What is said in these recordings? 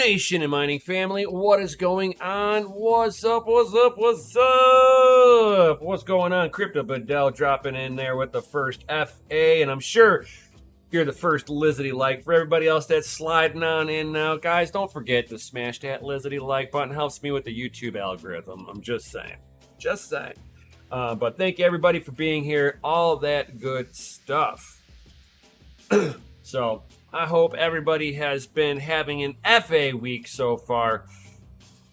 Nation and mining family, what is going on? What's up? What's up? What's up? What's going on? Crypto Bedell dropping in there with the first FA, and I'm sure you're the first Lizzy like. For everybody else that's sliding on in now, guys, don't forget to smash that Lizzy like button. Helps me with the YouTube algorithm. I'm just saying. Just saying. But thank you everybody for being here. All that good stuff. So I hope everybody has been having an FA week so far.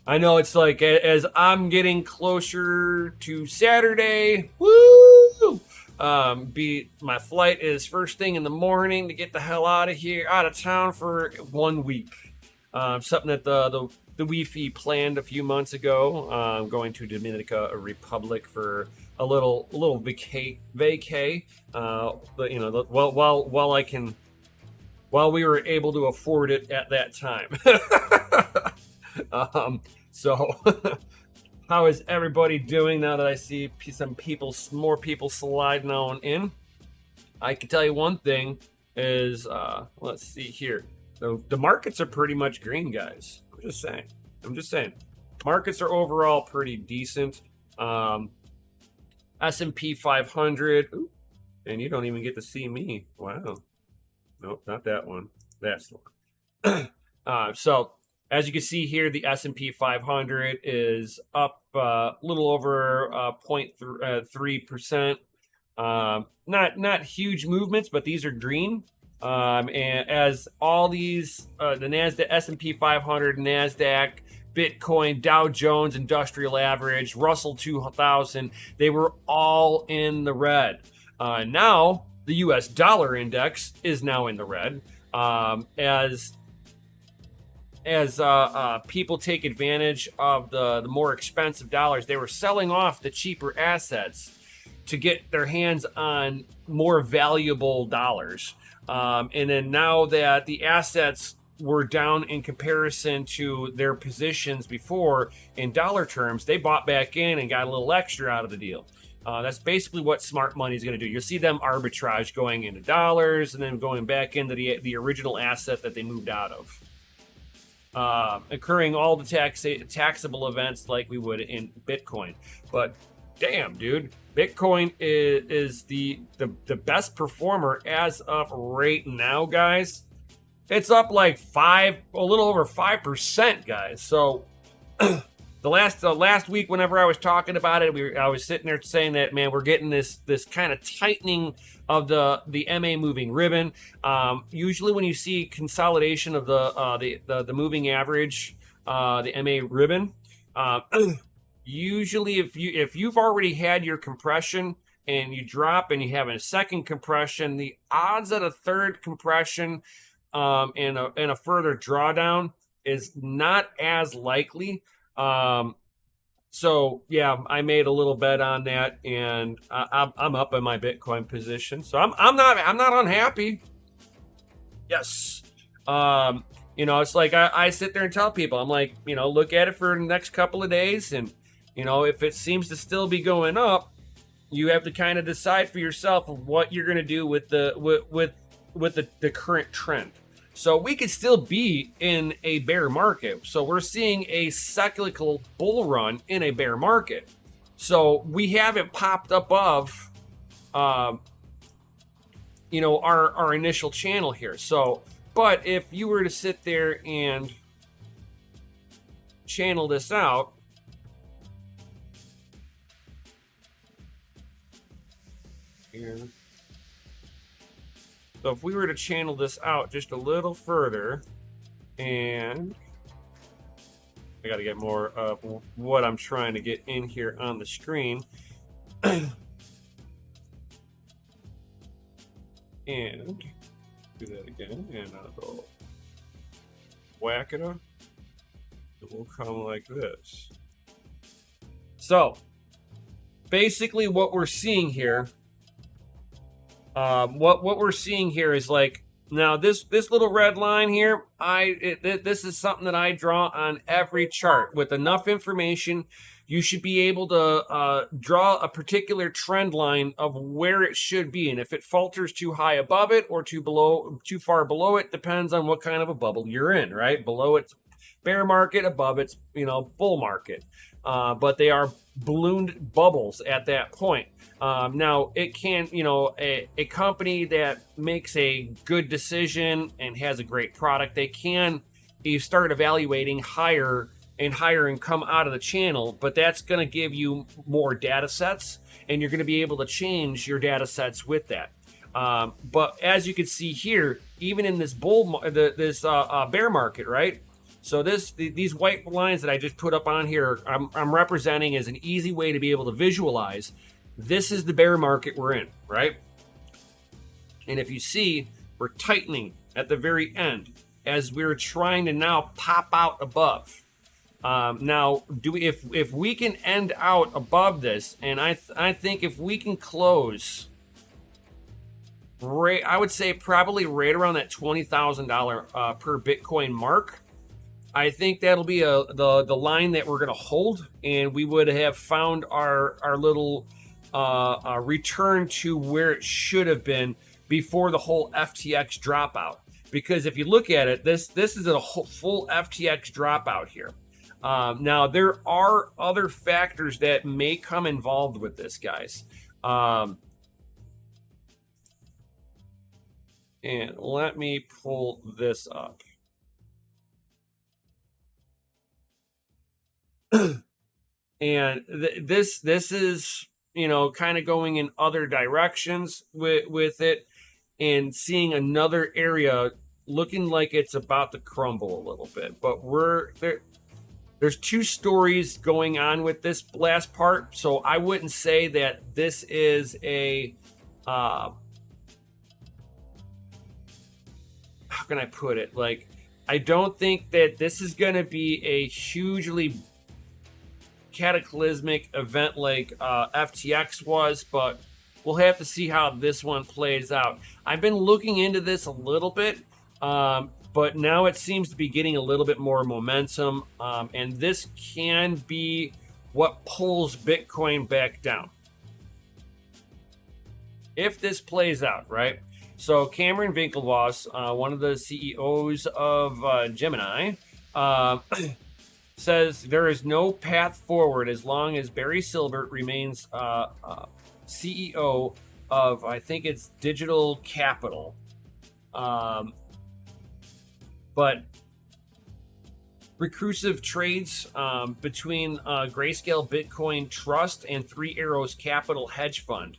I know it's like as I'm getting closer to Saturday, woo! My flight is first thing in the morning to get the hell out of town for 1 week. Something that the Wi-Fi planned a few months ago. I'm going to Dominican Republic for a little vacay. But you know, while we were able to afford it at that time. So how is everybody doing now that I see more people sliding on in? I can tell you one thing is, let's see here. The markets are pretty much green, guys. I'm just saying. Markets are overall pretty decent. S&P 500. Ooh, and you don't even get to see me. Wow. Nope, not that one. That's the one. So as you can see here, the S&P 500 is up a little over 0.3%. Not huge movements, but these are green. And as all these, the NASDAQ, S&P 500, NASDAQ, Bitcoin, Dow Jones Industrial Average, Russell 2000, they were all in the red. Now the U.S. dollar index is now in the red, as people take advantage of the more expensive dollars. They were selling off the cheaper assets to get their hands on more valuable dollars. And then now that the assets were down in comparison to their positions before in dollar terms, they bought back in and got a little extra out of the deal. That's basically what smart money is going to do. You'll see them arbitrage going into dollars and then going back into the original asset that they moved out of. Incurring all the taxable events like we would in Bitcoin. But damn, dude, Bitcoin is the best performer as of right now, guys. It's up like a little over 5%, guys. So the last week, whenever I was talking about it, I was sitting there saying that, man, we're getting this kind of tightening of the MA moving ribbon. Usually, when you see consolidation of the moving average, the MA ribbon, usually if you've already had your compression and you drop and you have a second compression, the odds at a third compression and a further drawdown is not as likely. So yeah, I made a little bet on that, and I'm up in my Bitcoin position. So I'm not unhappy. Yes. It's like I sit there and tell people, I'm like, look at it for the next couple of days, and if it seems to still be going up, you have to kind of decide for yourself what you're going to do with the current trend. So we could still be in a bear market. So we're seeing a cyclical bull run in a bear market. So we haven't popped above, our initial channel here. So, but if you were to sit there and channel this out, here. So if we were to channel this out just a little further, and I got to get more of what I'm trying to get in here on the screen. And do that again, and I'll go whack it up. It will come like this. So basically what we're seeing here, what we're seeing here is like, now this little red line here, this is something that I draw on every chart. With enough information, you should be able to draw a particular trend line of where it should be, and if it falters too high above it or too far below it, depends on what kind of a bubble you're in, right? Below it, bear market, above its bull market, but they are ballooned bubbles at that point. Now it can, a company that makes a good decision and has a great product, they can you start evaluating higher and higher and come out of the channel, but that's going to give you more data sets, and you're going to be able to change your data sets with that. But as you can see here, even in this bear market, right? So these white lines that I just put up on here, I'm representing as an easy way to be able to visualize. This is the bear market we're in, right? And if you see, we're tightening at the very end as we're trying to now pop out above. Now, if we can end out above this, and I think if we can close, I would say probably right around that $20,000 per Bitcoin mark. I think that'll be the line that we're going to hold, and we would have found our little return to where it should have been before the whole FTX dropout. Because if you look at it, this is a full FTX dropout here. Now, there are other factors that may come involved with this, guys. And let me pull this up. And this is, kind of going in other directions with it, and seeing another area looking like it's about to crumble a little bit. But there's two stories going on with this last part, so I wouldn't say that this is a how can I put it? Like, I don't think that this is going to be a hugely cataclysmic event like FTX was, but we'll have to see how this one plays out. I've been looking into this a little bit, but now it seems to be getting a little bit more momentum, and this can be what pulls Bitcoin back down. If this plays out, right? So Cameron Winklevoss, one of the CEOs of Gemini, says there is no path forward as long as Barry Silbert remains CEO of, I think it's Digital Capital. But recursive trades between Grayscale Bitcoin Trust and Three Arrows Capital Hedge Fund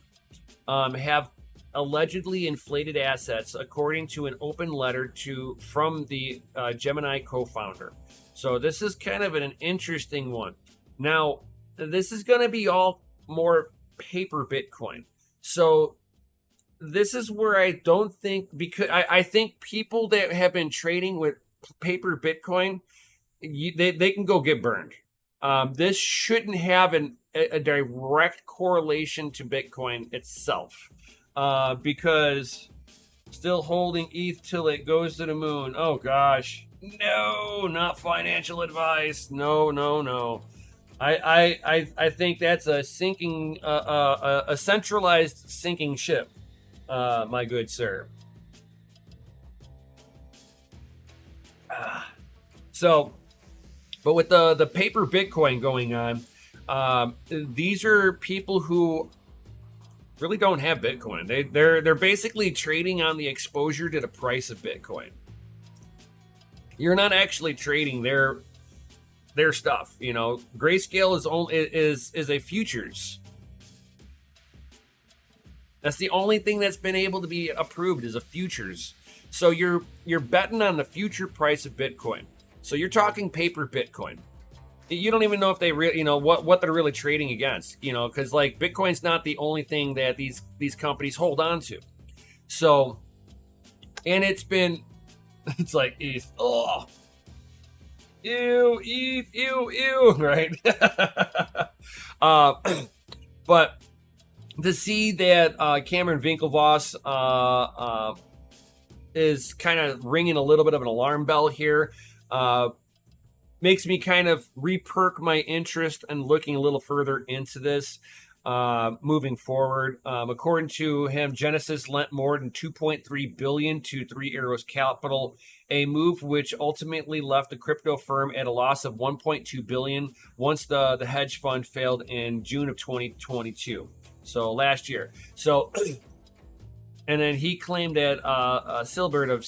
have allegedly inflated assets, according to an open letter from the Gemini co-founder. So this is kind of an interesting one. Now, this is going to be all more paper Bitcoin. So this is where I don't think, because I think people that have been trading with paper Bitcoin, they can go get burned. This shouldn't have a direct correlation to Bitcoin itself, because still holding ETH till it goes to the moon. Oh gosh, no, not financial advice. No. I think that's a sinking, a centralized sinking ship, my good sir. So, but with the paper Bitcoin going on, these are people who really don't have Bitcoin. They're basically trading on the exposure to the price of Bitcoin. You're not actually trading their stuff. Grayscale is a futures. That's the only thing that's been able to be approved, is a futures. So you're betting on the future price of Bitcoin. So you're talking paper Bitcoin. You don't even know if they what they're really trading against, because like Bitcoin's not the only thing that these companies hold on to. So, and it's like ETH. Oh, ew, ETH, ew, right? But to see that Cameron Winklevoss is kind of ringing a little bit of an alarm bell here, makes me kind of re-perk my interest and looking a little further into this. moving forward. According to him, Genesis lent more than $2.3 billion to Three Arrows Capital, a move which ultimately left the crypto firm at a loss of $1.2 billion once the hedge fund failed in June of 2022. So last year. So, and then he claimed that Silbert of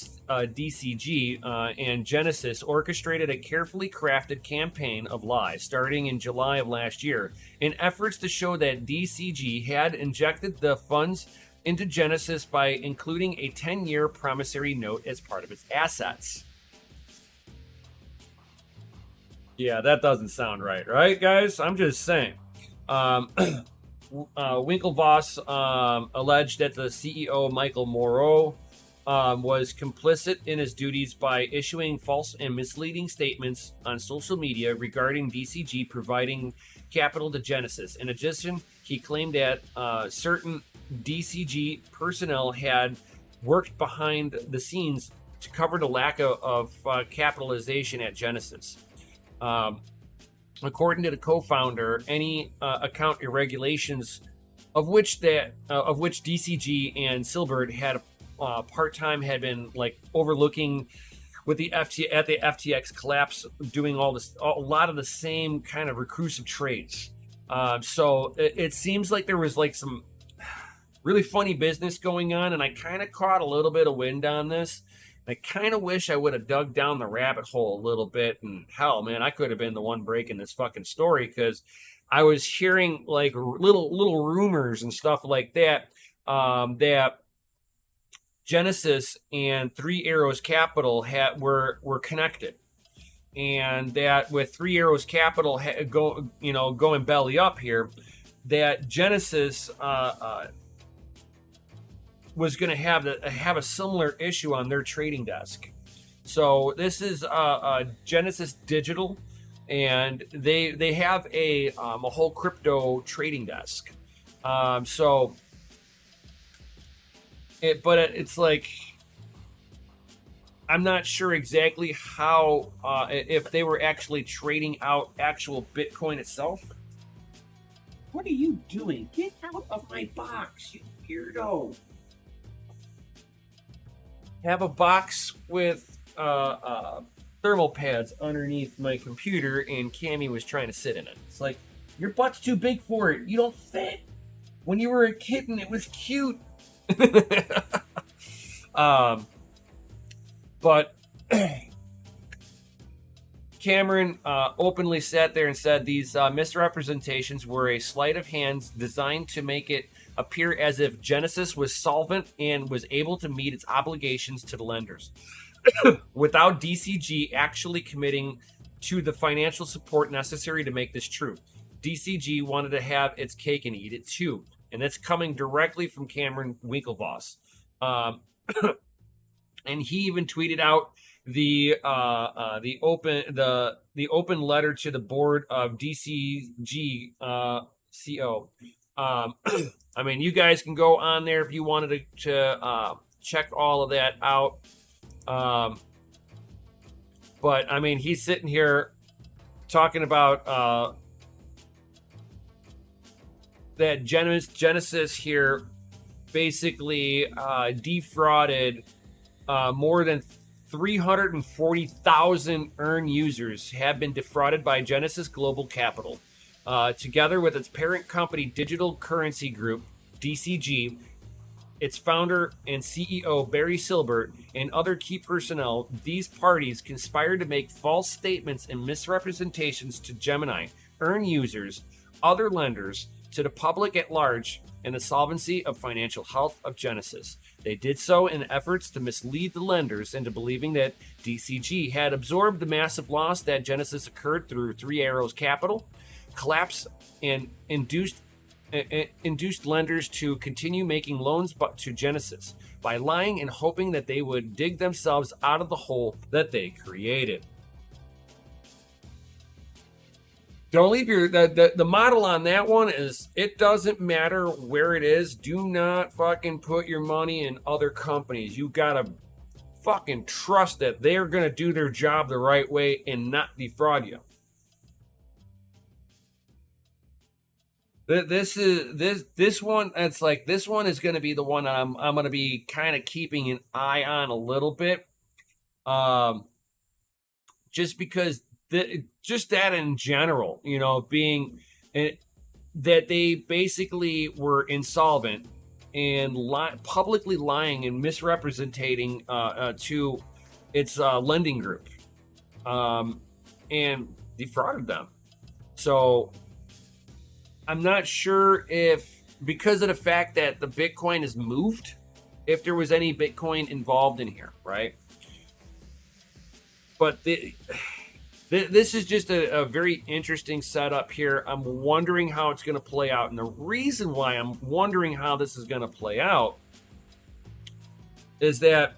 DCG and Genesis orchestrated a carefully crafted campaign of lies starting in July of last year in efforts to show that DCG had injected the funds into Genesis by including a 10-year promissory note as part of its assets. Yeah, that doesn't sound right, guys? I'm just saying. Winklevoss alleged that the CEO, Michael Moreau, was complicit in his duties by issuing false and misleading statements on social media regarding DCG providing capital to Genesis. In addition, he claimed that certain DCG personnel had worked behind the scenes to cover the lack of capitalization at Genesis. According to the co-founder, any account irregulations of which DCG and Silbert had part-time had been like overlooking with the FTX collapse, doing a lot of the same kind of recursive trades. So it seems like there was like some really funny business going on, and I kind of caught a little bit of wind on this. I kind of wish I would have dug down the rabbit hole a little bit, and hell, man, I could have been the one breaking this fucking story, because I was hearing like little rumors and stuff like that, that Genesis and Three Arrows Capital were connected, and that with Three Arrows Capital going belly up here, that Genesis was going to have a similar issue on their trading desk. So this is Genesis Digital, and they have a whole crypto trading desk. It's like, I'm not sure exactly how if they were actually trading out actual Bitcoin itself. What are you doing? Get out of my box, you weirdo. Have a box with thermal pads underneath my computer, and Cammy was trying to sit in it. It's like, your butt's too big for it. You don't fit. When you were a kitten, it was cute. But Cameron openly sat there and said these misrepresentations were a sleight of hand designed to make it appear as if Genesis was solvent and was able to meet its obligations to the lenders without DCG actually committing to the financial support necessary to make this true. DCG wanted to have its cake and eat it too, and that's coming directly from Cameron Winklevoss. And he even tweeted out the open letter to the board of DCG CO. I mean, you guys can go on there if you wanted to check all of that out. But I mean, he's sitting here talking about that Genesis here basically defrauded more than 340,000 earned users have been defrauded by Genesis Global Capital. Together with its parent company, Digital Currency Group, DCG, its founder and CEO, Barry Silbert, and other key personnel, these parties conspired to make false statements and misrepresentations to Gemini, earn users, other lenders, to the public at large, and the solvency of financial health of Genesis. They did so in efforts to mislead the lenders into believing that DCG had absorbed the massive loss that Genesis occurred through Three Arrows Capital, collapse, and induced lenders to continue making loans to Genesis by lying and hoping that they would dig themselves out of the hole that they created. Don't leave the model on that one is, it doesn't matter where it is. Do not fucking put your money in other companies. You gotta fucking trust that they're gonna do their job the right way and not defraud you. This one. It's like this one is going to be the one I'm going to be kind of keeping an eye on a little bit, um, just because just that in general, being it, that they basically were insolvent and publicly lying and misrepresenting to its lending group, and defrauded them. So I'm not sure if, because of the fact that the Bitcoin is moved, if there was any Bitcoin involved in here, right? But this is just a very interesting setup here. I'm wondering how it's going to play out. And the reason why I'm wondering how this is going to play out is that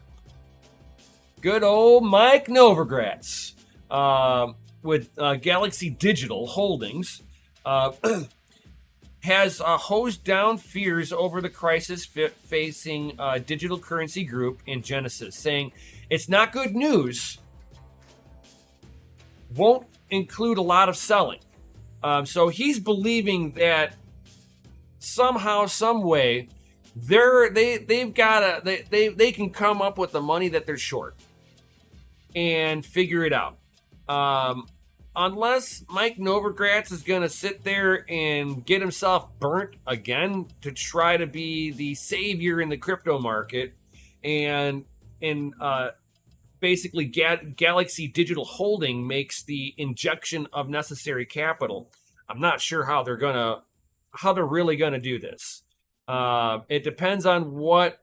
good old Mike Novogratz with Galaxy Digital Holdings has hosed down fears over the crisis facing Digital Currency Group and Genesis, saying it's not good news, won't include a lot of selling. So he's believing that somehow, some way, they can come up with the money that they're short and figure it out. Unless Mike Novogratz is going to sit there and get himself burnt again to try to be the savior in the crypto market, and basically Galaxy Digital Holding makes the injection of necessary capital. I'm not sure how they're really gonna do this. It depends on what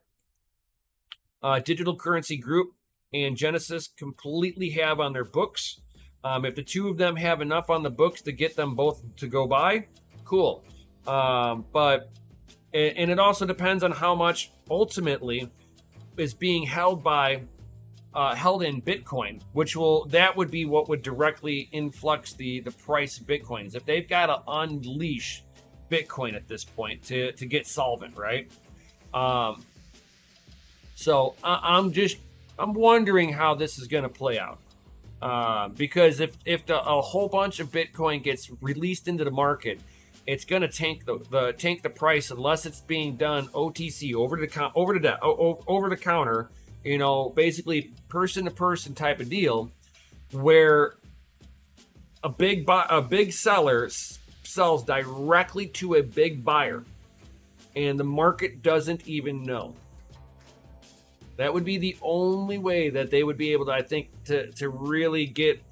Digital Currency Group and Genesis completely have on their books. If the two of them have enough on the books to get them both to go by, cool. But it also depends on how much ultimately is being held in Bitcoin, that would be what would directly influx the price of Bitcoins. If they've got to unleash Bitcoin at this point to get solvent, right? So I'm wondering how this is going to play out. Because if a whole bunch of Bitcoin gets released into the market, it's going to tank the price unless it's being done OTC, over the counter, basically person to person type of deal, where a big seller sells directly to a big buyer and the market doesn't even know. That would be the only way that they would be able to, I think, to really get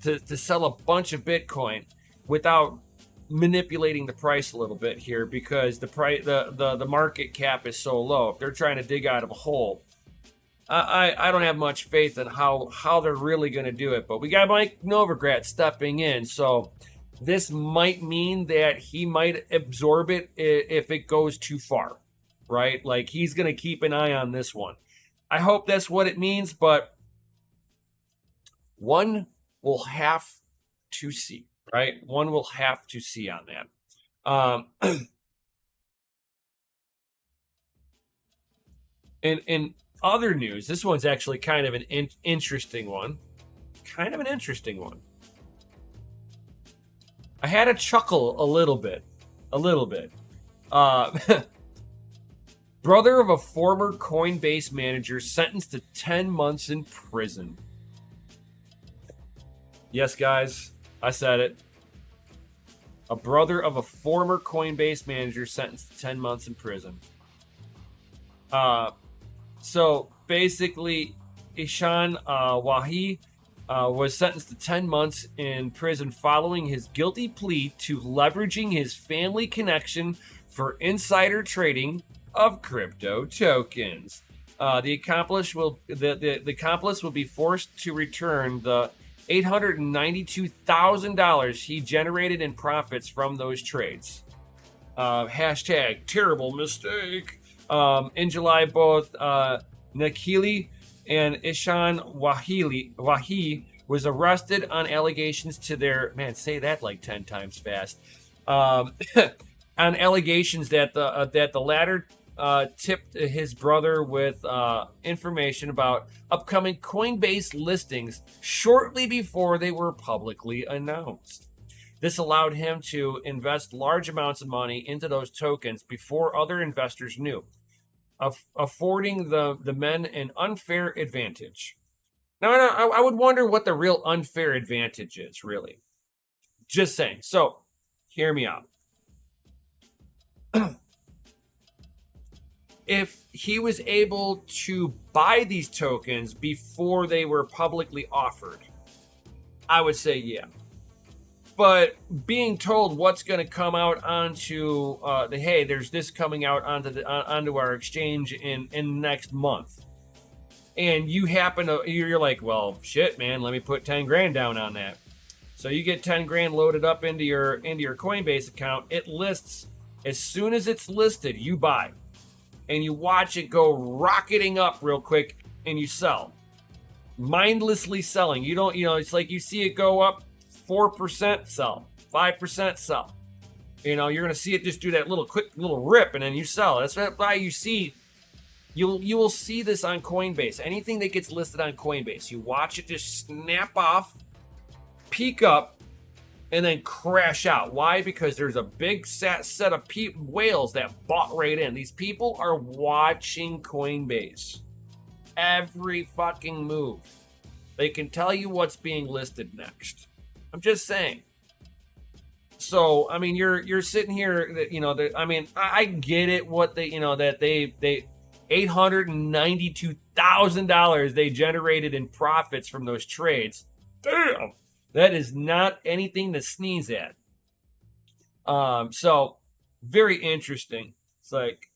to sell a bunch of Bitcoin without manipulating the price a little bit here, because the market cap is so low. If they're trying to dig out of a hole, I don't have much faith in how they're really going to do it. But we got Mike Novogratz stepping in, so this might mean that he might absorb it if it goes too far, right? Like, he's going to keep an eye on this one. I hope that's what it means, but one will have to see, right? One will have to see on that. In other news, this one's actually kind of an interesting one. I had to chuckle a little bit. Brother of a former Coinbase manager sentenced to 10 months in prison. Yes, guys, I said it. A brother of a former Coinbase manager sentenced to 10 months in prison. So basically, Ishan Wahi was sentenced to 10 months in prison following his guilty plea to leveraging his family connection for insider trading of crypto tokens. The accomplice will be forced to return the $892,000 he generated in profits from those trades. Hashtag terrible mistake. In July, both Nakili and Ishan Wahi was arrested on allegations to their, man, say that like 10 times fast, on allegations that the latter tipped his brother with information about upcoming Coinbase listings shortly before they were publicly announced. This allowed him to invest large amounts of money into those tokens before other investors knew, affording the men an unfair advantage. Now, I would wonder what the real unfair advantage is, really. Just saying. So, hear me out. If he was able to buy these tokens before they were publicly offered, I would say yeah. But being told what's going to come out onto hey, there's this coming out onto our exchange in next month, and you happen to, you're like, well, shit, man, let me put 10 grand down on that. So you get 10 grand loaded up into your Coinbase account. It lists as soon as it's listed, you buy, and you watch it go rocketing up real quick, and you sell, mindlessly selling. You don't, it's like you see it go up 4%, sell, 5%, sell. You're gonna see it just do that quick little rip, and then you sell. That's why you see. You will see this on Coinbase. Anything that gets listed on Coinbase, you watch it just snap off, peak up, and then crash out. Why? Because there's a big set of whales that bought right in. These people are watching Coinbase. Every fucking move. They can tell you what's being listed next. I'm just saying. So, I mean, you're sitting here that, I get it what they, that they $892,000 they generated in profits from those trades. Damn. That is not anything to sneeze at. So very interesting. It's like,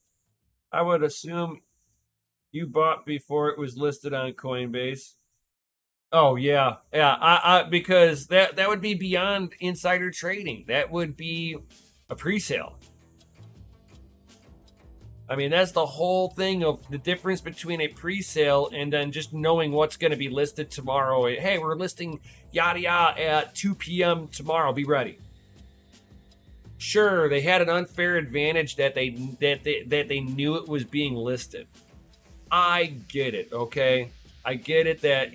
I would assume you bought before it was listed on Coinbase. Oh yeah. Because that would be beyond insider trading. That would be a pre-sale. I mean, that's the whole thing of the difference between a pre-sale and then just knowing what's going to be listed tomorrow. Hey, we're listing yada yada at 2 p.m. tomorrow. Be ready. Sure, they had an unfair advantage that they knew it was being listed. I get it. Okay, I get it that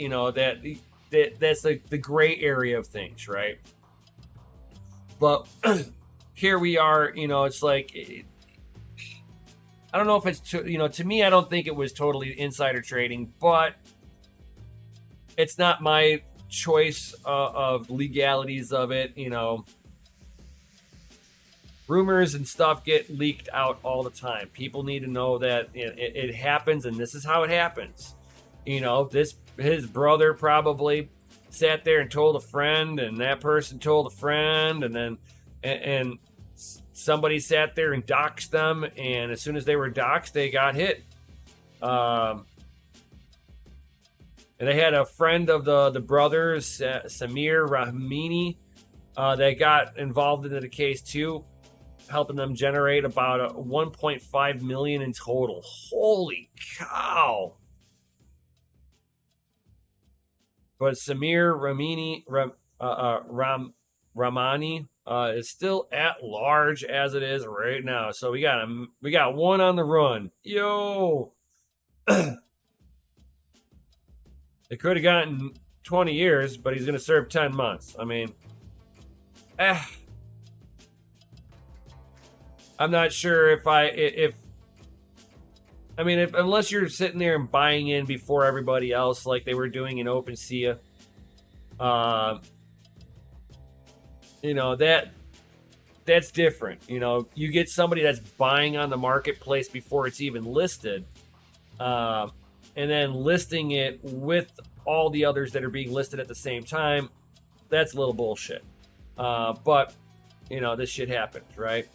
that's the gray area of things, right? But here we are. It's like. I don't know if it's to me, I don't think it was totally insider trading, but it's not my choice of legalities of it. Rumors and stuff get leaked out all the time. People need to know that it happens, and this is how it happens. His brother probably sat there and told a friend, and that person told a friend, and then and somebody sat there and doxed them, and as soon as they were doxed, they got hit. And they had a friend of the brothers, Samir Rahmani, that got involved into the case too, helping them generate about $1.5 million in total. Holy cow! But Samir Rahmani is still at large as it is right now. So we got one on the run. Yo, they could have gotten 20 years, but he's going to serve 10 months. I mean, I'm not sure if unless you're sitting there and buying in before everybody else, like they were doing in OpenSea, that's different. You get somebody that's buying on the marketplace before it's even listed, and then listing it with all the others that are being listed at the same time. That's a little bullshit. But this shit happens, right?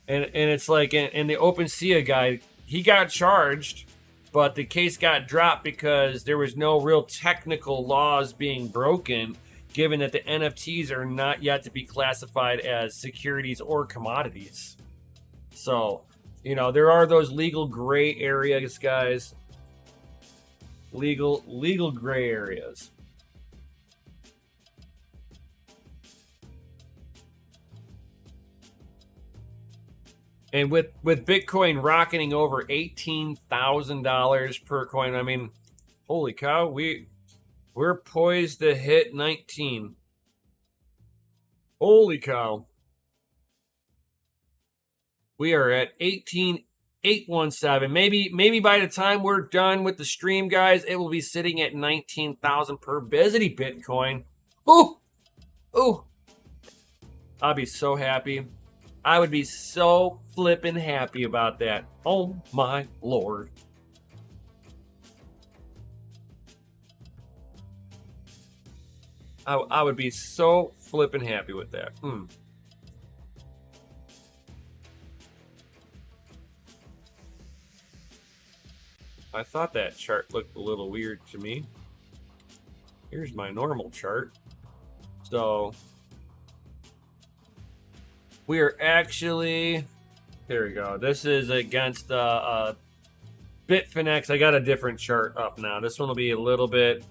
And it's like, and the OpenSea guy, he got charged, but the case got dropped because there was no real technical laws being broken, given that the NFTs are not yet to be classified as securities or commodities. So, there are those legal gray areas, guys. Legal gray areas. And with Bitcoin rocketing over $18,000 per coin, I mean, holy cow, we're poised to hit 19. Holy cow. We are at 18,817. Maybe by the time we're done with the stream, guys, it will be sitting at 19,000 per Bizity Bitcoin. Ooh. Ooh. I'll be so happy. I would be so flippin' happy about that. Oh my lord. I would be so flippin' happy with that. I thought that chart looked a little weird to me. Here's my normal chart. So we are actually, there we go. This is against Bitfinex. I got a different chart up now. This one will be a little bit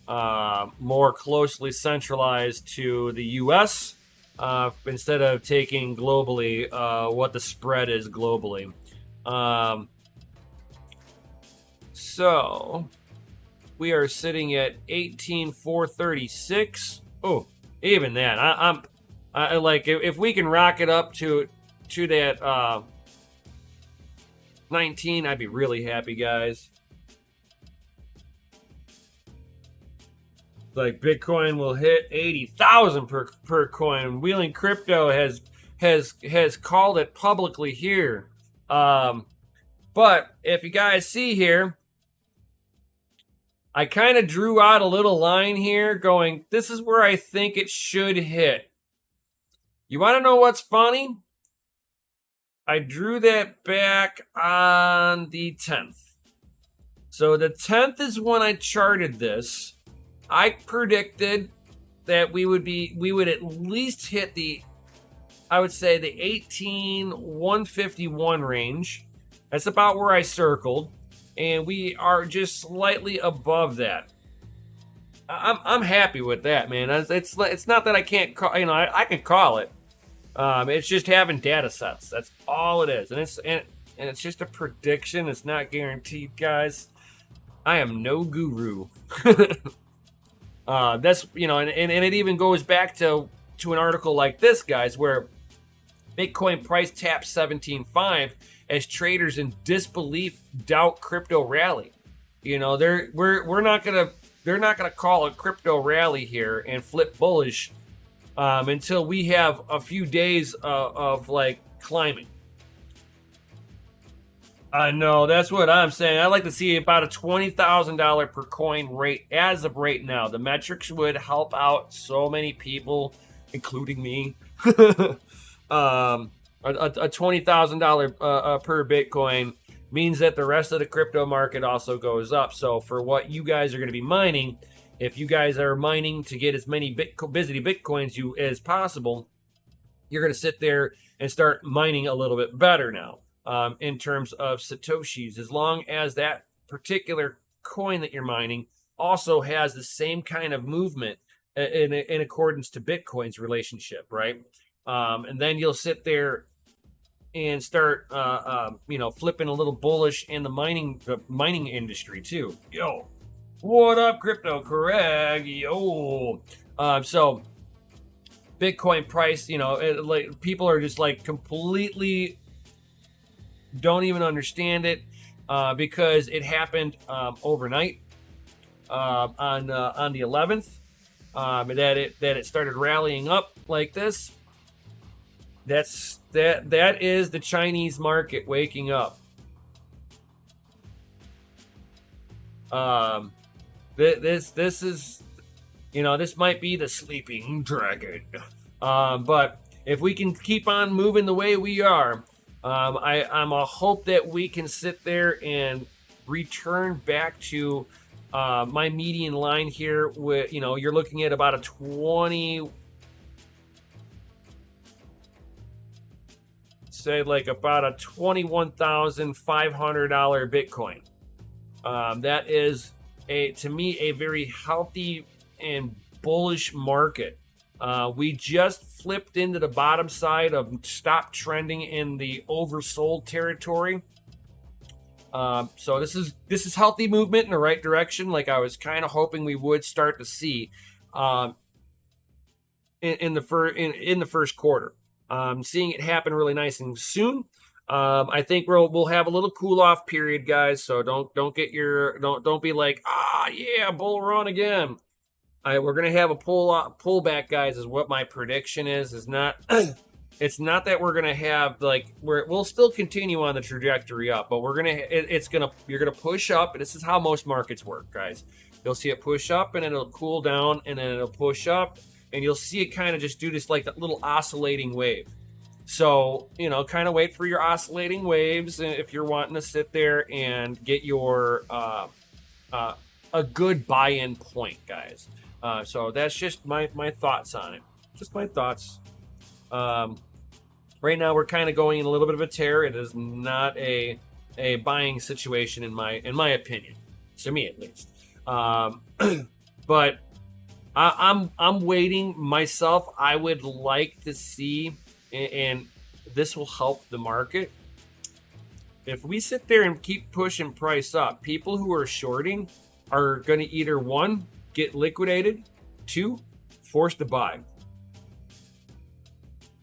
more closely centralized to the US instead of taking globally what the spread is globally. So we are sitting at 18,436. Oh, even that. I like if we can rock it up to that 19, I'd be really happy, guys. Like Bitcoin will hit 80,000 per coin. Wheeling Crypto has called it publicly here. But if you guys see here, I kind of drew out a little line here going, this is where I think it should hit. You want to know what's funny? I drew that back on the 10th. So the 10th is when I charted this. I predicted that we would at least hit I would say the 18,151 range. That's about where I circled. And we are just slightly above that. I'm happy with that, man. It's not that I can't call, I can call it. It's just having data sets. That's all it is, and it's just a prediction. It's not guaranteed, guys. I am no guru. That's and it even goes back to an article like this, guys, where Bitcoin price taps 17.5 as traders in disbelief doubt crypto rally. They're not gonna call a crypto rally here and flip bullish until we have a few days of like climbing. I know, that's what I'm saying. I'd like to see about a $20,000 per coin rate as of right now. The metrics would help out so many people, including me. A $20,000 per Bitcoin means that the rest of the crypto market also goes up. So for what you guys are going to be mining, if you guys are mining to get as many Bizity Bitcoins as possible, you're going to sit there and start mining a little bit better now in terms of Satoshis, as long as that particular coin that you're mining also has the same kind of movement in accordance to Bitcoin's relationship, right? And then you'll sit there and start, flipping a little bullish in the mining industry too. Yo, what up, Crypto Craig? Yo, so Bitcoin price, like people are just like completely don't even understand it because it happened overnight on the 11th. That it started rallying up like this. That is the Chinese market waking up. This is, this might be the sleeping dragon. But if we can keep on moving the way we are, I'm a hope that we can sit there and return back to my median line here. With you're looking at about a 20. Say like about a $21,500 Bitcoin. That is to me a very healthy and bullish market. We just flipped into the bottom side of stop trending in the oversold territory. So this is healthy movement in the right direction, like I was kind of hoping we would start to see in the first quarter. Seeing it happen really nice and soon. I think we'll have a little cool off period, guys. So don't be like, yeah, bull run again. We're gonna have a pullback, guys. Is what my prediction is. Is not. It's not that we're gonna have we'll still continue on the trajectory up, but you're gonna push up, and this is how most markets work, guys. You'll see it push up, and then it'll cool down, and then it'll push up, and you'll see it kind of just do this like that little oscillating wave. So, kind of wait for your oscillating waves if you're wanting to sit there and get your a good buy-in point, guys. So that's just my thoughts on it. Just my thoughts. Right now we're kind of going in a little bit of a tear. It is not a buying situation in my opinion, to me at least. But I'm waiting myself. I would like to see, and this will help the market. If we sit there and keep pushing price up, people who are shorting are going to either, one, get liquidated, two, forced to buy,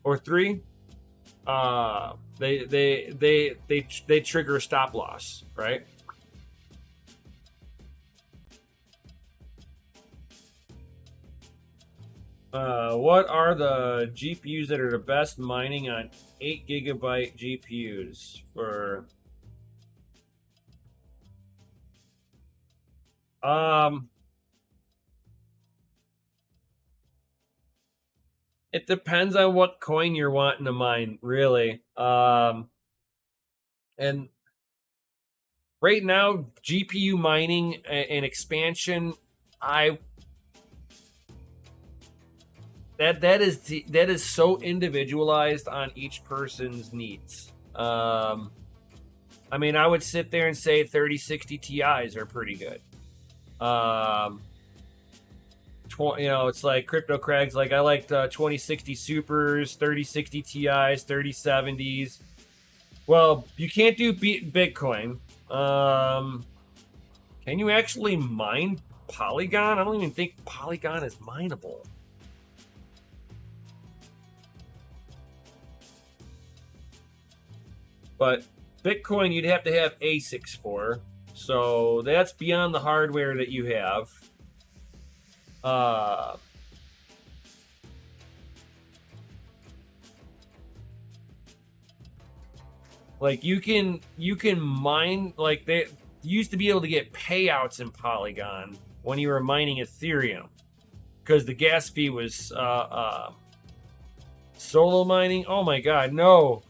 or three, they trigger a stop loss, right? What are the GPUs that are the best mining on 8 gigabyte GPUs for? It depends on what coin you're wanting to mine, really. And right now, GPU mining and expansion, that is so individualized on each person's needs. I would sit there and say 3060 Ti's are pretty good. It's like Crypto Craig's like, I liked 2060 Supers, 3060 Ti's, 3070s. Well, you can't do Bitcoin. Can you actually mine Polygon? I don't even think Polygon is mineable. But Bitcoin, you'd have to have ASICs for. So that's beyond the hardware that you have. Like you can mine, like they used to be able to get payouts in Polygon when you were mining Ethereum because the gas fee was solo mining. Oh my god, no,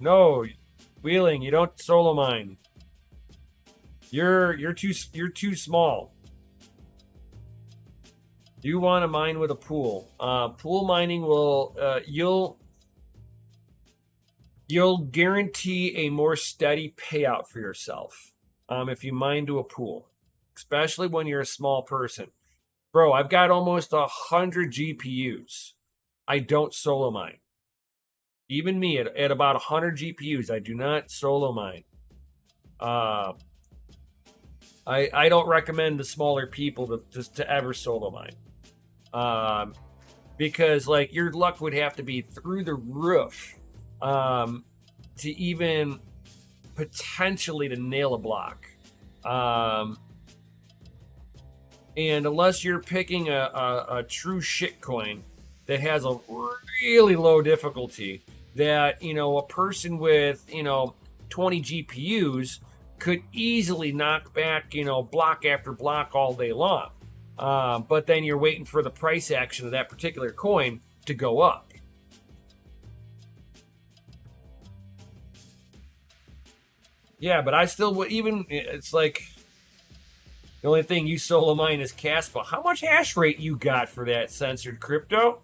Wheeling, you don't solo mine. You're too small. You want to mine with a pool. Pool mining will you'll guarantee a more steady payout for yourself if you mine to a pool, especially when you're a small person. Bro, I've got almost 100 GPUs. I don't solo mine. Even me at about 100 GPUs, I do not solo mine. I don't recommend the smaller people to ever solo mine. Because like your luck would have to be through the roof to even potentially to nail a block. And unless you're picking a true shitcoin that has a really low difficulty, that a person with 20 GPUs could easily knock back block after block all day long. But then you're waiting for the price action of that particular coin to go up. Yeah, but I still would it's like the only thing you solo mine is Caspa. How much hash rate you got for that censored crypto?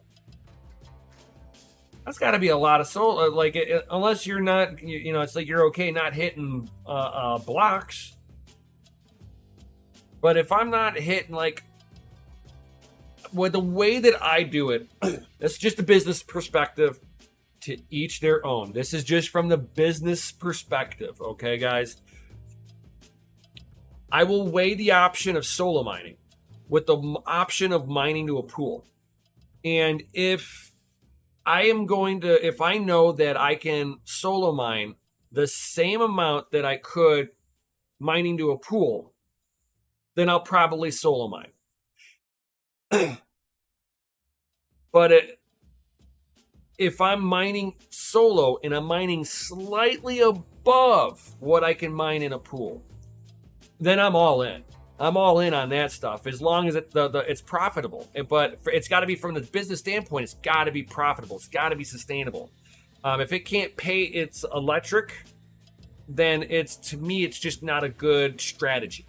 That's got to be a lot of solo. Like unless you're not, it's like you're okay not hitting blocks. But if I'm not hitting well, the way that I do it, that's just a business perspective. To each their own. This is just from the business perspective, okay, guys? I will weigh the option of solo mining with the option of mining to a pool. And if I know that I can solo mine the same amount that I could mining to a pool, then I'll probably solo mine. But if I'm mining solo and I'm mining slightly above what I can mine in a pool, then I'm all in. I'm all in on that stuff as long as it's profitable. But it's got to be from the business standpoint. It's got to be profitable. It's got to be sustainable. If it can't pay its electric, then to me it's just not a good strategy.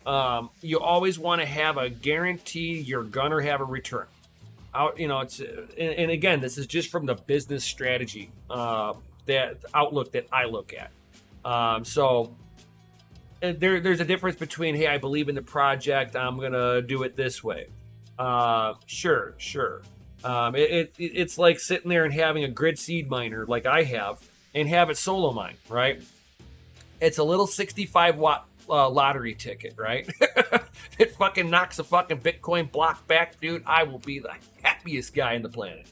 You always want to have a guarantee you're gonna have a return. And again, this is just from the business strategy that outlook that I look at. So there's a difference between, hey, I believe in the project, I'm gonna do it this way. Sure. It's like sitting there and having a grid seed miner like I have and have it solo mine, right? It's a little 65-watt lottery ticket, right? It fucking knocks a fucking Bitcoin block back, dude. I will be the happiest guy in the planet.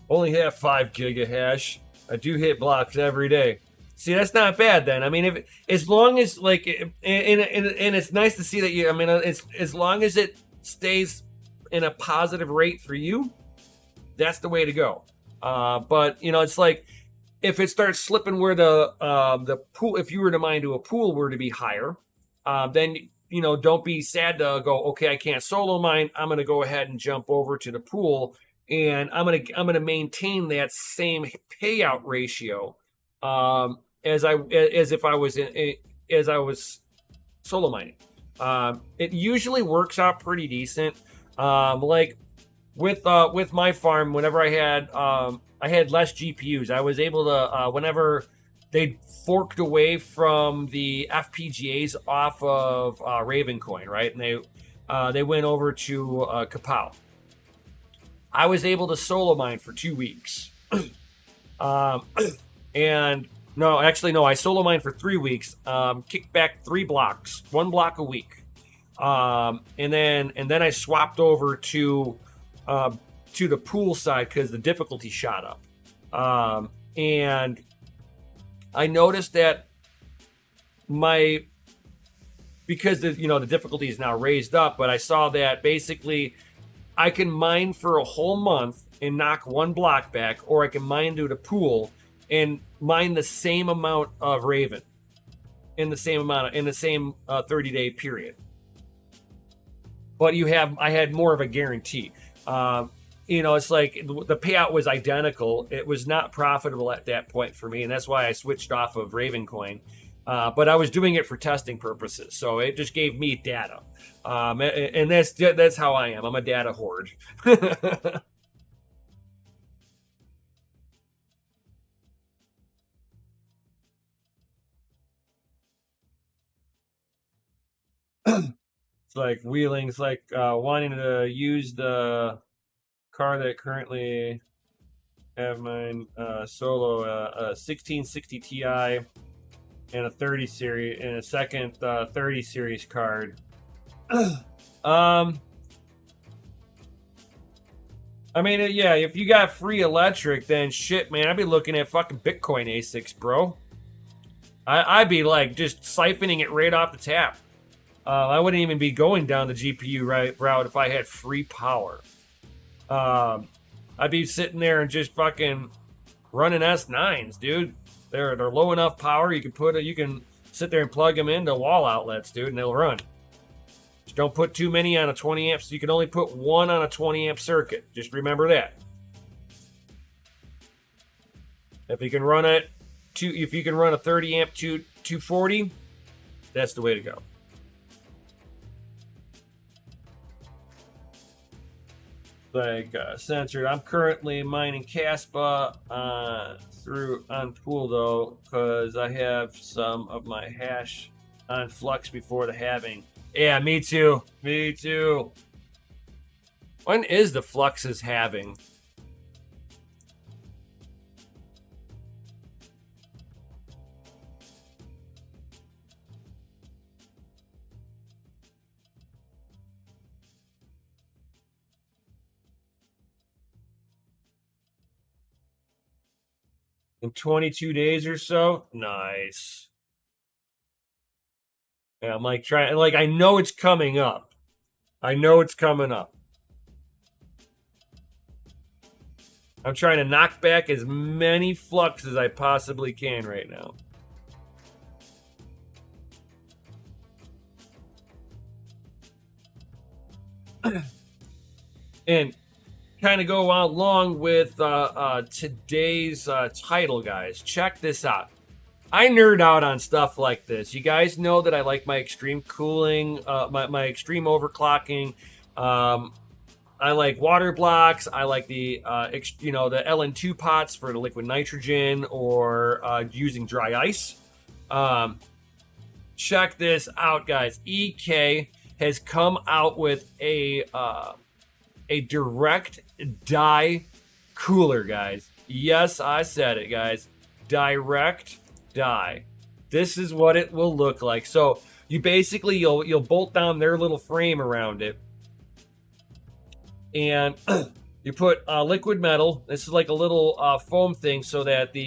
Only have 5 gigahash. I do hit blocks every day. See, that's not bad then. I mean, as long as and it's nice to see that it's as long as it stays in a positive rate for you, that's the way to go. But it's like, if it starts slipping where the pool, if you were to mine to a pool were to be higher, then don't be sad to go, okay, I can't solo mine. I'm gonna go ahead and jump over to the pool, and I'm gonna maintain that same payout ratio as if I was solo mining. It usually works out pretty decent. Like with my farm, whenever I had less GPUs. I was able to, whenever they forked away from the FPGAs off of Ravencoin, right? And they went over to Kapow. I was able to solo mine for 2 weeks. And no, I solo mined for 3 weeks. Kicked back 3 blocks, 1 block a week. And then I swapped over to the pool side because the difficulty shot up. And I noticed that because the difficulty is now raised up, but I saw that basically I can mine for a whole month and knock 1 block back, or I can mine to the pool and mine the same amount of Raven in the same 30-day period. But I had more of a guarantee. It's like the payout was identical. It was not profitable at that point for me, and that's why I switched off of Ravencoin. But I was doing it for testing purposes, so it just gave me data, and that's how I am. I'm a data hoard. It's like wheeling. It's like wanting to use the car that currently have mine solo, a 1660 Ti and a 30 series and a second 30 series card. I mean, yeah, if you got free electric, then shit, man, I'd be looking at fucking Bitcoin ASICs, bro. I'd be like just siphoning it right off the tap. I wouldn't even be going down the GPU route if I had free power. I'd be sitting there and just fucking running S9s, dude. They're low enough power. You can sit there and plug them into wall outlets, dude, and they'll run. Just don't put too many on a 20 amp. So you can only put 1 on a 20 amp circuit. Just remember that. If you can run a 30 amp 240, that's the way to go. Like censored. I'm currently mining Caspa on pool though, because I have some of my hash on flux before the halving. Yeah, me too. Me too. When is the flux's halving? In 22 days or so? Nice. Yeah, I'm like trying, like, I know it's coming up. I know it's coming up. I'm trying to knock back as many flux as I possibly can right now. And kind of go out along with today's title, guys. Check this out. I nerd out on stuff like this. You guys know that I like my extreme cooling, my extreme overclocking. I like water blocks. I like the the LN2 pots for the liquid nitrogen or using dry ice. Check this out, guys. EK has come out with a direct die cooler, guys. Yes, I said it, guys. Direct die. This is what it will look like. So you basically you'll bolt down their little frame around it, and you put liquid metal. This is like a little foam thing so that the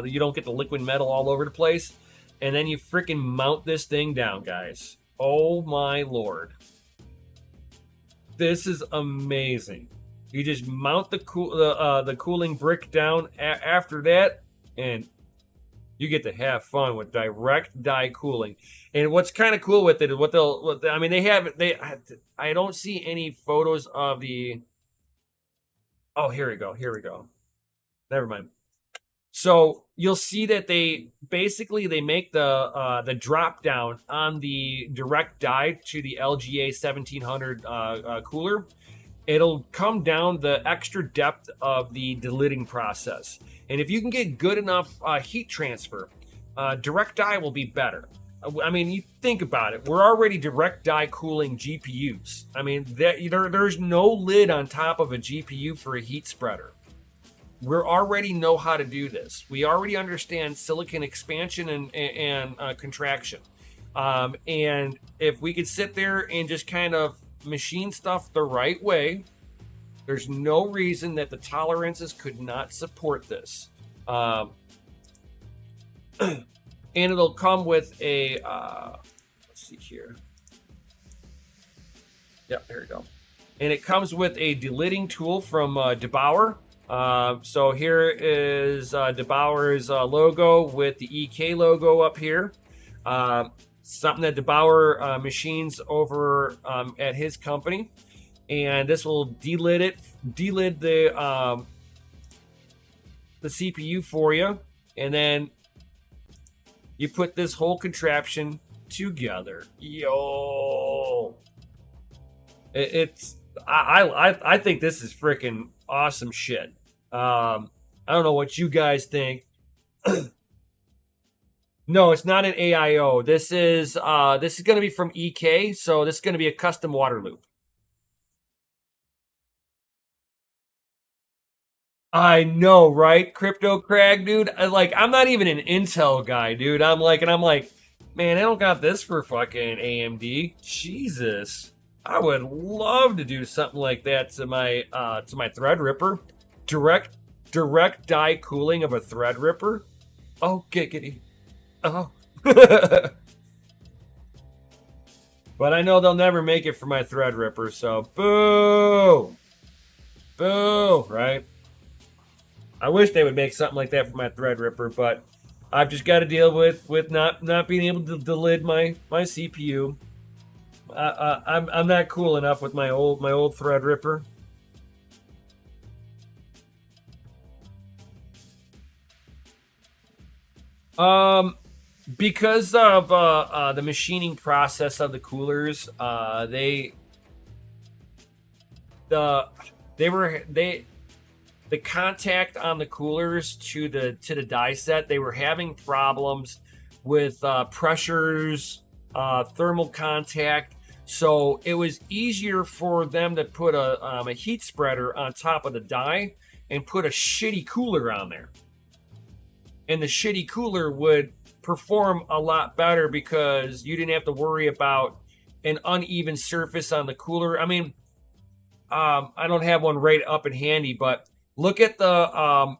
you don't get the liquid metal all over the place. And then you freaking mount this thing down, guys. Oh my lord. This is amazing. You just mount the cooling brick down after that, and you get to have fun with direct die cooling. And what's kind of cool with it is I don't see any photos of the. Oh, here we go. Here we go. Never mind. So you'll see that they make the drop down on the direct die to the LGA 1700 cooler. It'll come down the extra depth of the delidding process, and if you can get good enough heat transfer, direct die will be better. I mean, you think about it. We're already direct die cooling GPUs. I mean, there's no lid on top of a GPU for a heat spreader. We already know how to do this. We already understand silicon expansion and contraction. And if we could sit there and just kind of machine stuff the right way, there's no reason that the tolerances could not support this. And it'll come with a, let's see here. Yep, there we go. And it comes with a delidding tool from DeBauer. So here is DeBauer's logo with the EK logo up here. Something that DeBauer machines over at his company, and this will delid the CPU for you, and then you put this whole contraption together. Yo, I think this is freaking awesome shit. I don't know what you guys think. No, it's not an AIO. This is going to be from EK, so this is going to be a custom water loop. I know, right? Crypto Crag, dude. I'm not even an Intel guy, dude. I'm like, man, I don't got this for fucking AMD. Jesus. I would love to do something like that to my Threadripper. Direct die cooling of a Threadripper. Oh, giggity. Oh. But I know they'll never make it for my Threadripper, so boo. Boo, right? I wish they would make something like that for my Threadripper, but I've just got to deal with not being able to delid my CPU. I'm not cool enough with my old Threadripper. Because of the machining process of the coolers, the contact on the coolers to the die set, they were having problems with pressures thermal contact. So it was easier for them to put a heat spreader on top of the die and put a shitty cooler on there. And the shitty cooler would perform a lot better because you didn't have to worry about an uneven surface on the cooler. I mean, I don't have one right up and handy, but look at the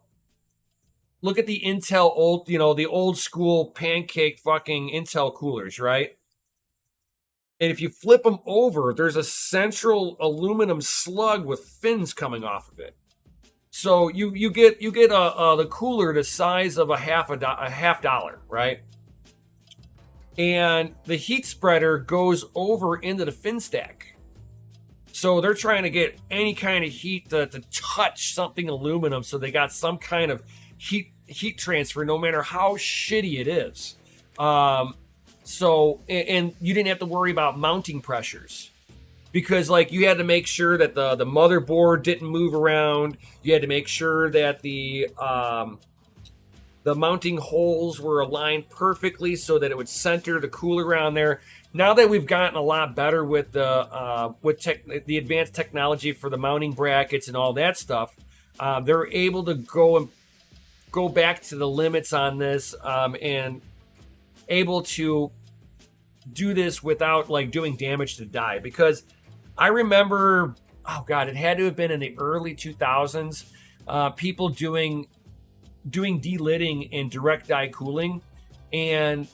Intel old, the old school pancake fucking Intel coolers, right? And if you flip them over, there's a central aluminum slug with fins coming off of it. So you get the cooler the size of a half dollar, right? And the heat spreader goes over into the fin stack. So they're trying to get any kind of heat to touch something aluminum, so they got some kind of heat transfer, no matter how shitty it is. So you didn't have to worry about mounting pressures, because like you had to make sure that the motherboard didn't move around. You had to make sure that the mounting holes were aligned perfectly so that it would center the cooler around there. Now that we've gotten a lot better with the advanced technology for the mounting brackets and all that stuff, they're able to go back to the limits on this, and able to do this without like doing damage to the die. Because I remember, oh god, it had to have been in the early 2000s, people doing delidding and direct die cooling, and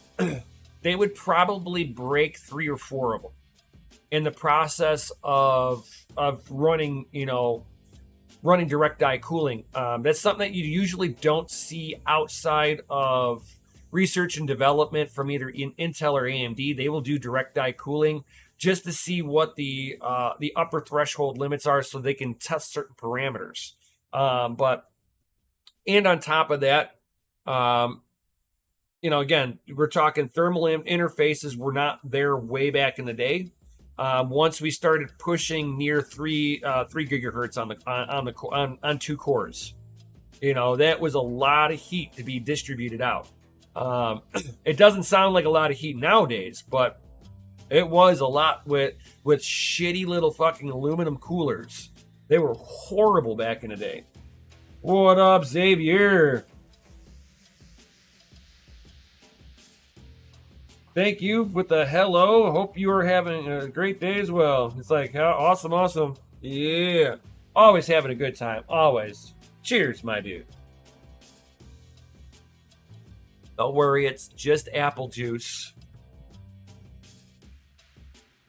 they would probably break 3 or 4 of them in the process of running direct die cooling. That's something that you usually don't see outside of research and development from either Intel or AMD. They will do direct die cooling just to see what the upper threshold limits are, so they can test certain parameters. And on top of that, again, we're talking thermal interfaces were not there way back in the day. Once we started pushing near 3 gigahertz on 2 cores, that was a lot of heat to be distributed out. It doesn't sound like a lot of heat nowadays, but it was a lot with shitty little fucking aluminum coolers. They were horrible back in the day. What up, Xavier? Thank you with the hello. Hope you are having a great day as well. It's like, awesome. Yeah. Always having a good time. Always. Cheers, my dude. Don't worry, it's just apple juice.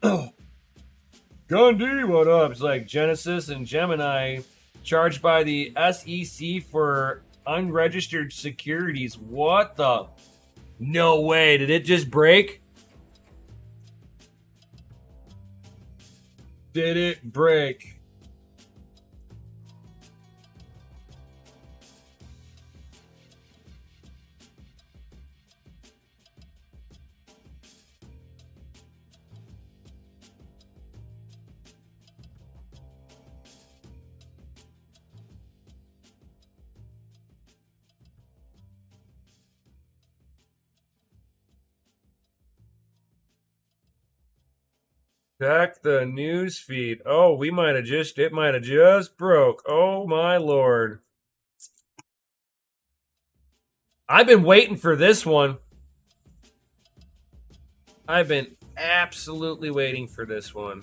Gundy, what up? It's like Genesis and Gemini charged by the SEC for unregistered securities. What the? No way. Did it just break? Did it break? Check the news feed. Oh, it might have just broke. Oh my lord. I've been waiting for this one. I've been absolutely waiting for this one.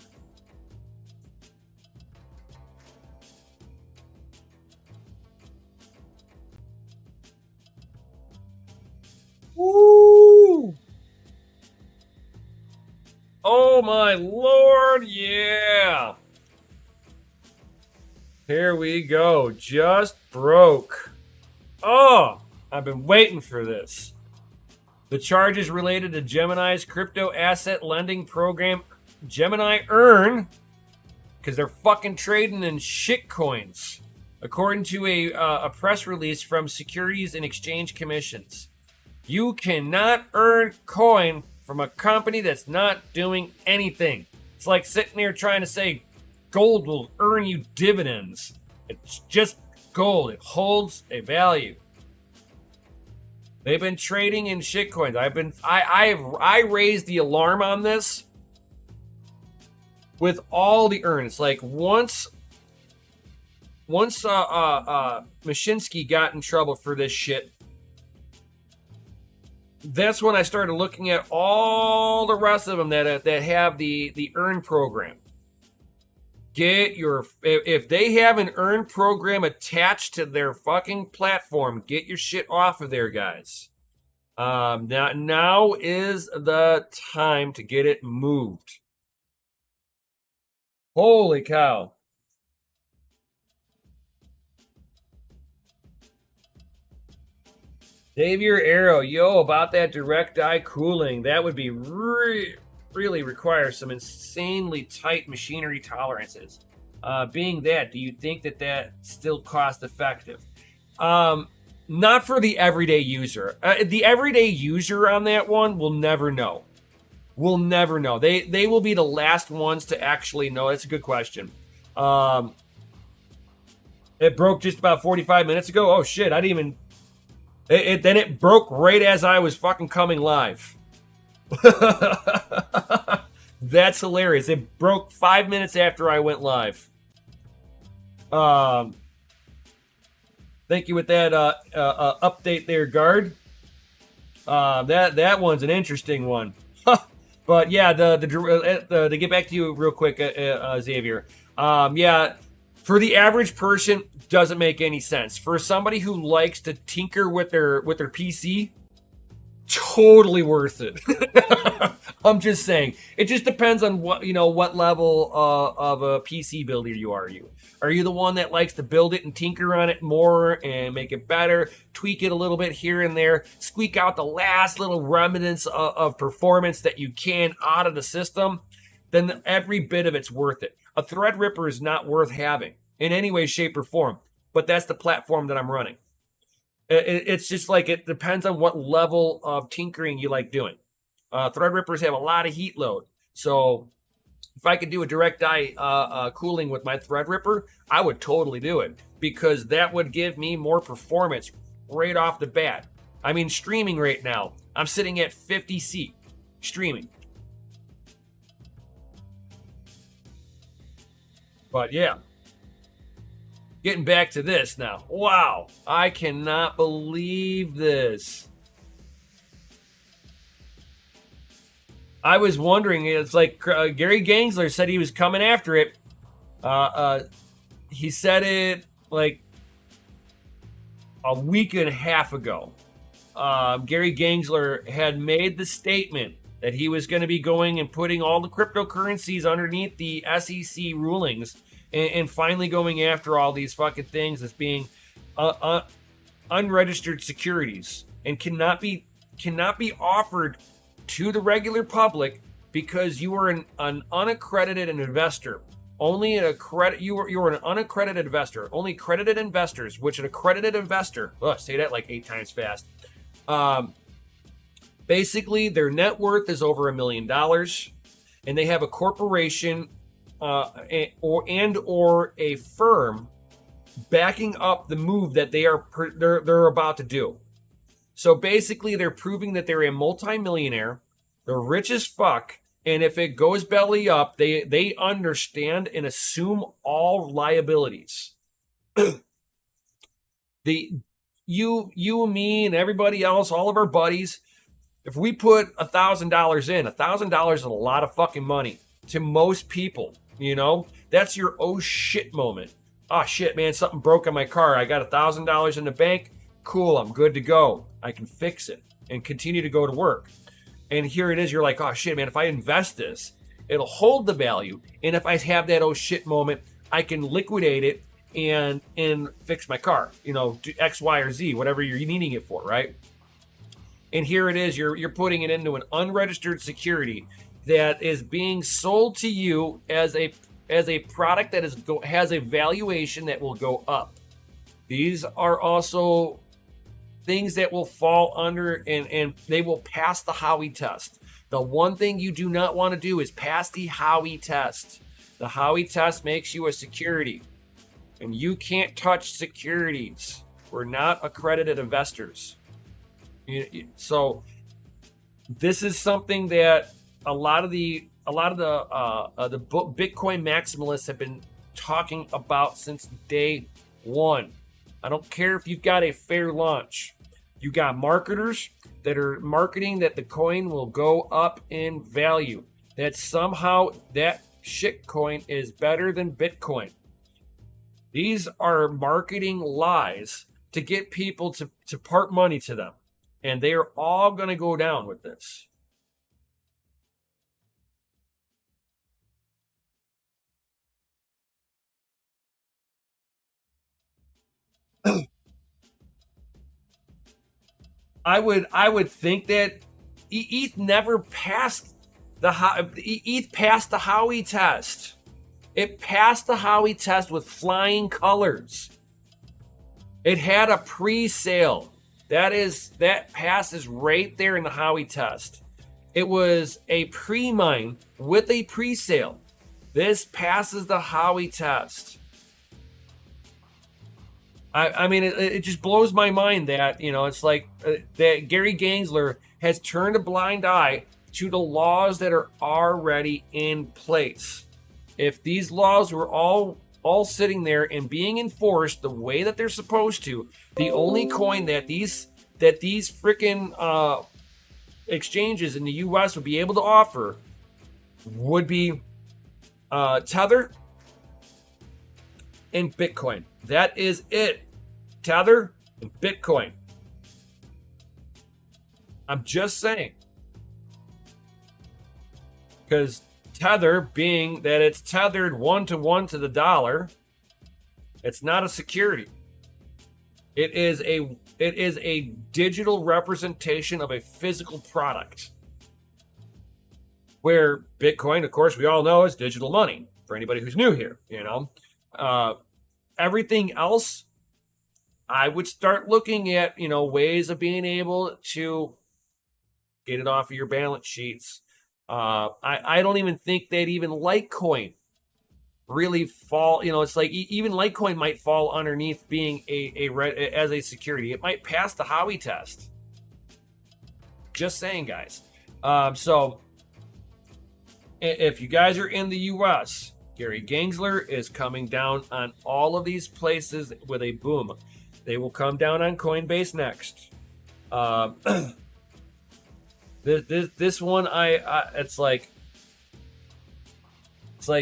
Woo! Oh my lord, yeah! Here we go. Just broke. Oh, I've been waiting for this. The charges related to Gemini's crypto asset lending program, Gemini Earn, because they're fucking trading in shit coins, according to a press release from Securities and Exchange Commissions. You cannot earn coin from a company that's not doing anything. It's like sitting there trying to say gold will earn you dividends. It's just gold. It holds a value. They've been trading in shitcoins. I raised the alarm on this with all the earns. Like once Mashinsky got in trouble for this shit, that's when I started looking at all the rest of them that have the earn program. If they have an earn program attached to their fucking platform, get your shit off of there, guys. Now is the time to get it moved. Holy cow. Xavier Arrow, yo, about that direct die cooling, that would be really require some insanely tight machinery tolerances. Being that, do you think that still cost effective? Not for the everyday user. The everyday user on that one will never know. Will never know. They will be the last ones to actually know. That's a good question. It broke just about 45 minutes ago. Oh shit, I didn't even. Then it broke right as I was fucking coming live. That's hilarious. It broke 5 minutes after I went live. Thank you with that update there, Guard. That one's an interesting one. But yeah, to get back to you real quick, Xavier. Yeah, for the average person, doesn't make any sense. For somebody who likes to tinker with their PC, totally worth it. I'm just saying. It just depends on what level of a PC builder you are. Are you the one that likes to build it and tinker on it more and make it better, tweak it a little bit here and there, squeak out the last little remnants of performance that you can out of the system? Then every bit of it's worth it. A Threadripper is not worth having in any way, shape, or form, but that's the platform that I'm running. It's just like it depends on what level of tinkering you like doing. Threadrippers have a lot of heat load, so if I could do a direct die cooling with my Threadripper, I would totally do it because that would give me more performance right off the bat. I mean, streaming right now, I'm sitting at 50C streaming. But yeah, getting back to this now. Wow, I cannot believe this. I was wondering, it's like Gary Gensler said he was coming after it. He said it like a week and a half ago. Gary Gensler had made the statement that he was going to be going and putting all the cryptocurrencies underneath the SEC rulings and finally going after all these fucking things as being unregistered securities and cannot be offered to the regular public because you are an unaccredited investor. Only an you're an unaccredited investor. Only accredited investors, which an accredited investor, say that like 8 times fast. Basically, their net worth is over $1 million, and they have a corporation or a firm backing up the move that they're about to do. So basically, they're proving that they're a multimillionaire, they're rich as fuck, and if it goes belly up, they understand and assume all liabilities. You, me, and everybody else, all of our buddies, if we put $1,000 in, $1,000 is a lot of fucking money to most people. That's your oh shit moment. Oh shit, man, something broke on my car. I got $1,000 in the bank. Cool, I'm good to go. I can fix it and continue to go to work. And here it is, you're like, oh shit, man, if I invest this, it'll hold the value. And if I have that oh shit moment, I can liquidate it and fix my car, do X, Y, or Z, whatever you're needing it for, right? And here it is, you're putting it into an unregistered security that is being sold to you as a product that has a valuation that will go up. These are also things that will fall under and they will pass the Howey test. The one thing you do not want to do is pass the Howey test. The Howey test makes you a security, and you can't touch securities. We're not accredited investors. So this is something that a lot of the Bitcoin maximalists have been talking about since day one. I don't care if you've got a fair launch. You got marketers that are marketing that the coin will go up in value. That somehow that shit coin is better than Bitcoin. These are marketing lies to get people to part money to them. And they are all going to go down with this. I would think that ETH never passed ETH passed the Howey test. It passed the Howey test with flying colors. It had a pre-sale. That passes right there in the Howey test. It was a pre-mine with a pre-sale. This passes the Howey test. I mean, it just blows my mind that, it's like that Gary Gensler has turned a blind eye to the laws that are already in place. If these laws were all sitting there and being enforced the way that they're supposed to, the only coin that these freaking exchanges in the U.S. would be able to offer would be Tether and Bitcoin. That is it. Tether and Bitcoin. I'm just saying. Because Tether, being that it's tethered 1-to-1 to the dollar, it's not a security. It is a digital representation of a physical product. Where Bitcoin, of course, we all know is digital money. For anybody who's new here, everything else, I would start looking at, ways of being able to get it off of your balance sheets. I don't even think that even Litecoin really fall. It's like even Litecoin might fall underneath being as a security. It might pass the Howey test. Just saying, guys. So if you guys are in the U.S., Gary Gensler is coming down on all of these places with a boom. They will come down on Coinbase next. This one, it's like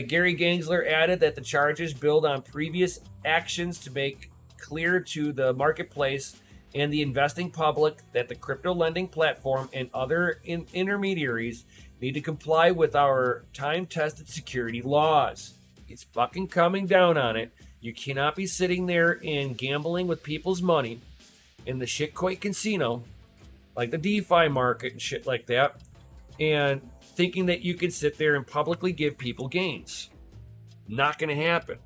Gary Gensler added that the charges build on previous actions to make clear to the marketplace and the investing public that the crypto lending platform and other intermediaries need to comply with our time-tested security laws. He's fucking coming down on it. You cannot be sitting there and gambling with people's money in the shitcoin casino, like the DeFi market and shit like that, and thinking that you can sit there and publicly give people gains. Not going to happen.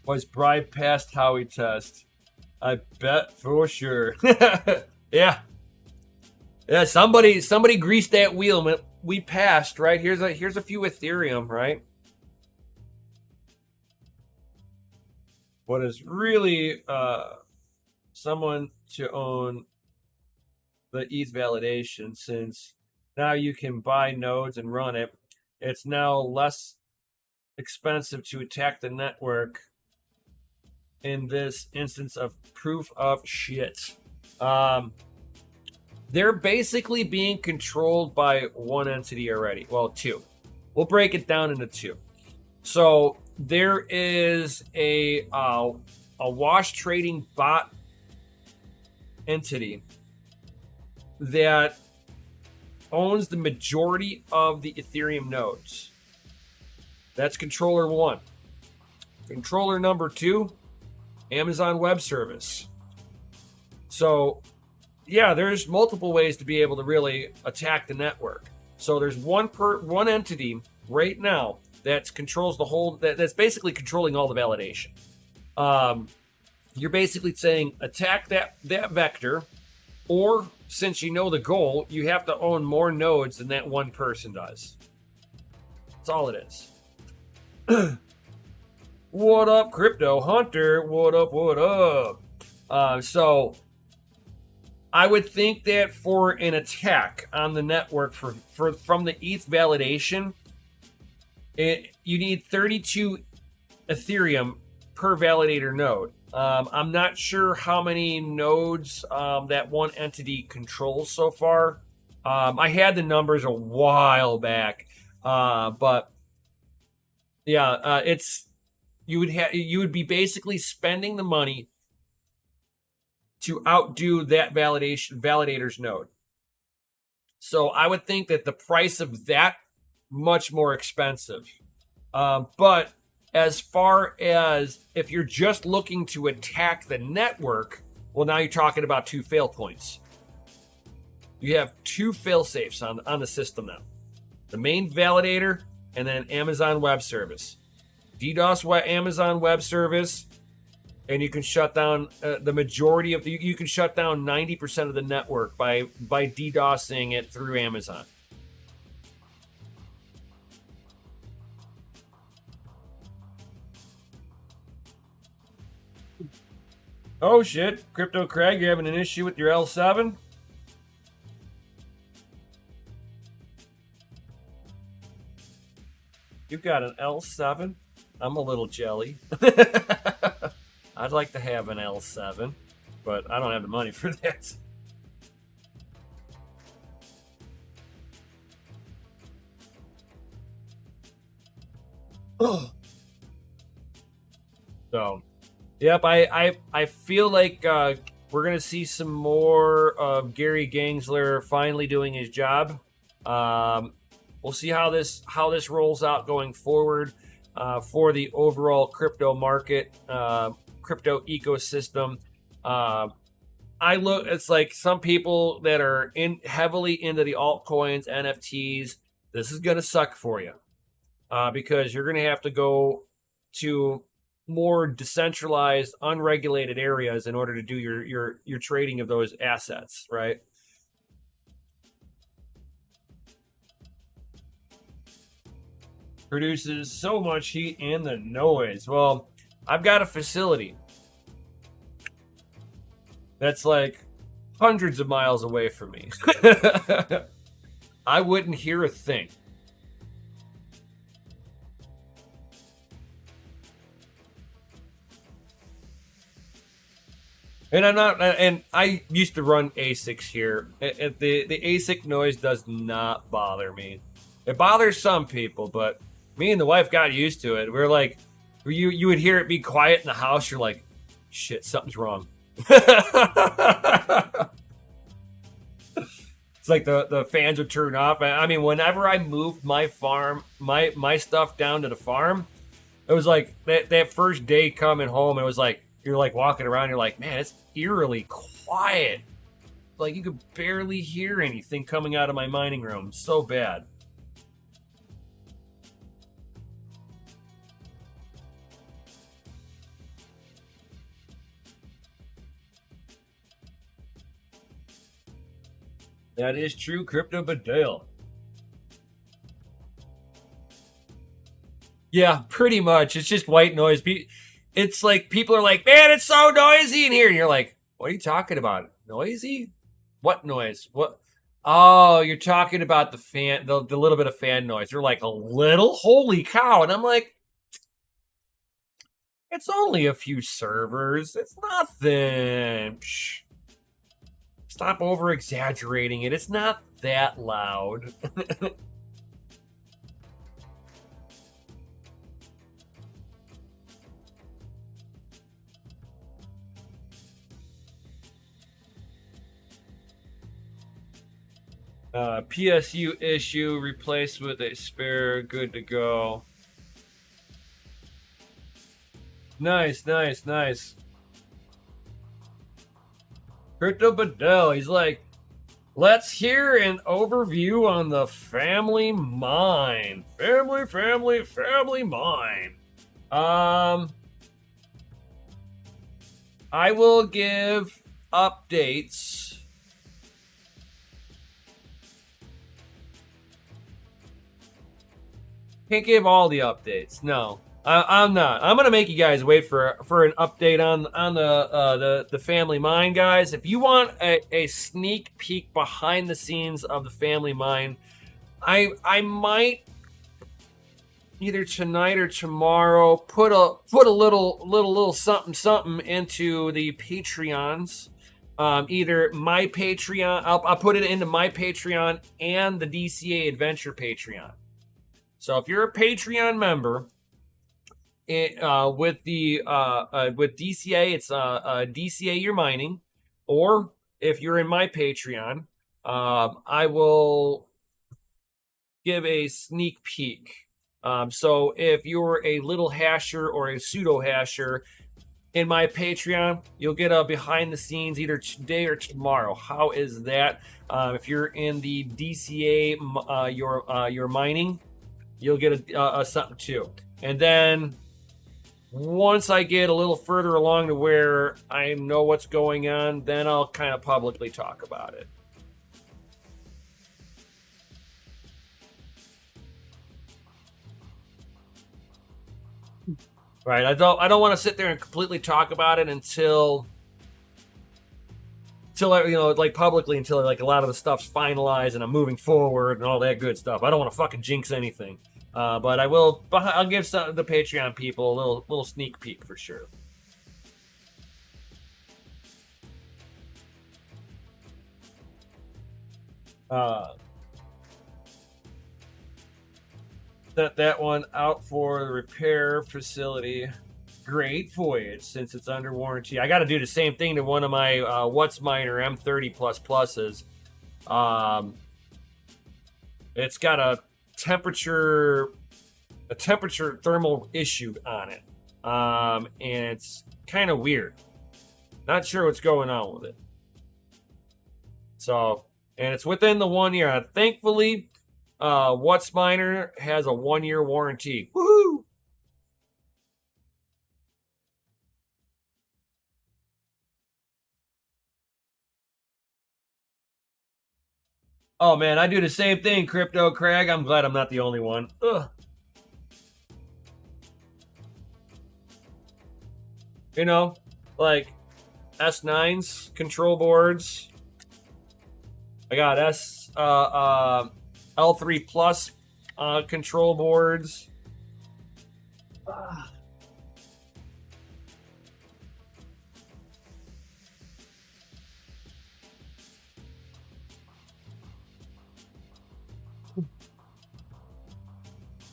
Was bribe past Howey test? I bet for sure. Yeah. Somebody greased that wheel. We passed, right? Here's a few Ethereum, right? What is really someone to own the ETH validation, since now you can buy nodes and run it. It's now less expensive to attack the network in this instance of proof of shit. They're basically being controlled by one entity already. Well, two. We'll break it down into two. So there is a wash trading bot entity that owns the majority of the Ethereum nodes. That's controller one. Controller number two, Amazon Web Service. So yeah, there's multiple ways to be able to really attack the network. So there's one entity right now that controls the whole. That's basically controlling all the validation. You're basically saying attack that vector, or since you know the goal, you have to own more nodes than that one person does. That's all it is. What up, Crypto Hunter? What up? What up? So I would think that for an attack on the network from the ETH validation, you need 32 Ethereum per validator node. I'm not sure how many nodes that one entity controls so far. I had the numbers a while back, but yeah, it's you would be basically spending the money to outdo that validator's node. So I would think that the price of that much more expensive. But as far as if you're just looking to attack the network, well, now you're talking about two fail points. You have two fail safes on the system now: the main validator and then Amazon Web Service. DDoS Amazon Web Service, and you can shut down the majority of you can shut down 90% of the network by DDoSing it through Amazon. Oh shit, Crypto Craig, you're having an issue with your L7? You've got an L7? I'm a little jelly. I'd like to have an L7, but I don't have the money for that. Oh. So, yep, I feel like we're gonna see some more of Gary Gensler finally doing his job. We'll see how this rolls out going forward for the overall crypto market, crypto ecosystem. It's like some people that are heavily into the altcoins, NFTs. This is gonna suck for you because you're gonna have to go to more decentralized, unregulated areas in order to do your trading of those assets, right? Produces so much heat and the noise. Well, I've got a facility that's like hundreds of miles away from me. I wouldn't hear a thing. And I used to run ASICs here. The ASIC noise does not bother me. It bothers some people, but me and the wife got used to it. We're like, you would hear it be quiet in the house. You're like, shit, something's wrong. It's like the fans would turn off. I mean, whenever I moved my farm, my stuff down to the farm, it was like that first day coming home. It was like you're like walking around. You're like, man, it's eerily quiet. Like you could barely hear anything coming out of my mining room. So bad. That is true, Crypto Badale. Yeah, pretty much. It's just white noise. It's like people are like, man, it's so noisy in here. And you're like, what are you talking about? Noisy? What noise? What? Oh, you're talking about the fan, the little bit of fan noise. You're like, a little? Holy cow. And I'm like, it's only a few servers. It's nothing. Psh. Stop over exaggerating it. It's not that loud. PSU issue replaced with a spare. Good to go. Nice, nice, nice. Crypto Badell, he's like, let's hear an overview on the family mine. Family mine. I will give updates. Can't give all the updates. No, I'm not. I'm gonna make you guys wait for an update on the Family Mine, guys. If you want a sneak peek behind the scenes of the Family Mine, I might either tonight or tomorrow put a little something into the Patreons. Either my Patreon, I'll put it into my Patreon and the DCA Adventure Patreon. So if you're a Patreon member, with DCA, it's DCA Your Mining, or if you're in my Patreon, I will give a sneak peek. So if you're a little hasher or a pseudo hasher in my Patreon, you'll get a behind the scenes either today or tomorrow. How is that? If you're in the DCA your mining, you'll get a something too. And then once I get a little further along to where I know what's going on, then I'll kind of publicly talk about it. Right. I don't want to sit there and completely talk about it until like publicly, until like a lot of the stuff's finalized and I'm moving forward and all that good stuff. I don't want to fucking jinx anything. But I'll give some of the Patreon people a little sneak peek for sure. Set that one out for the repair facility. Great voyage, since it's under warranty. I got to do the same thing to one of my What's Miner M30 plus pluses. It's got a temperature thermal issue on it, and it's kind of weird. Not sure what's going on with it. So, and it's within the 1 year. Thankfully, What's Miner has a 1 year warranty. Woohoo! Oh man, I do the same thing, Crypto Crag. I'm glad I'm not the only one. Ugh. You know, like S9s, control boards. I got L3 Plus control boards.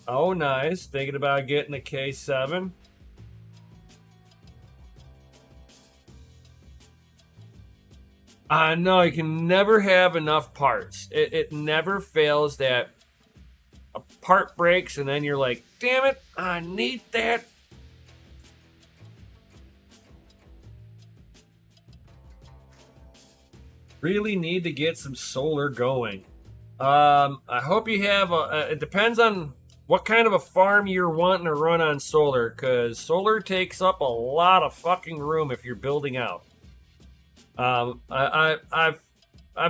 Oh, nice. Thinking about getting a K7. I know you can never have enough parts. It never fails that a part breaks and then you're like, damn it, I need that. Really need to get some solar going. I hope you have it depends on what kind of a farm you're wanting to run on solar, because solar takes up a lot of fucking room if you're building out. I've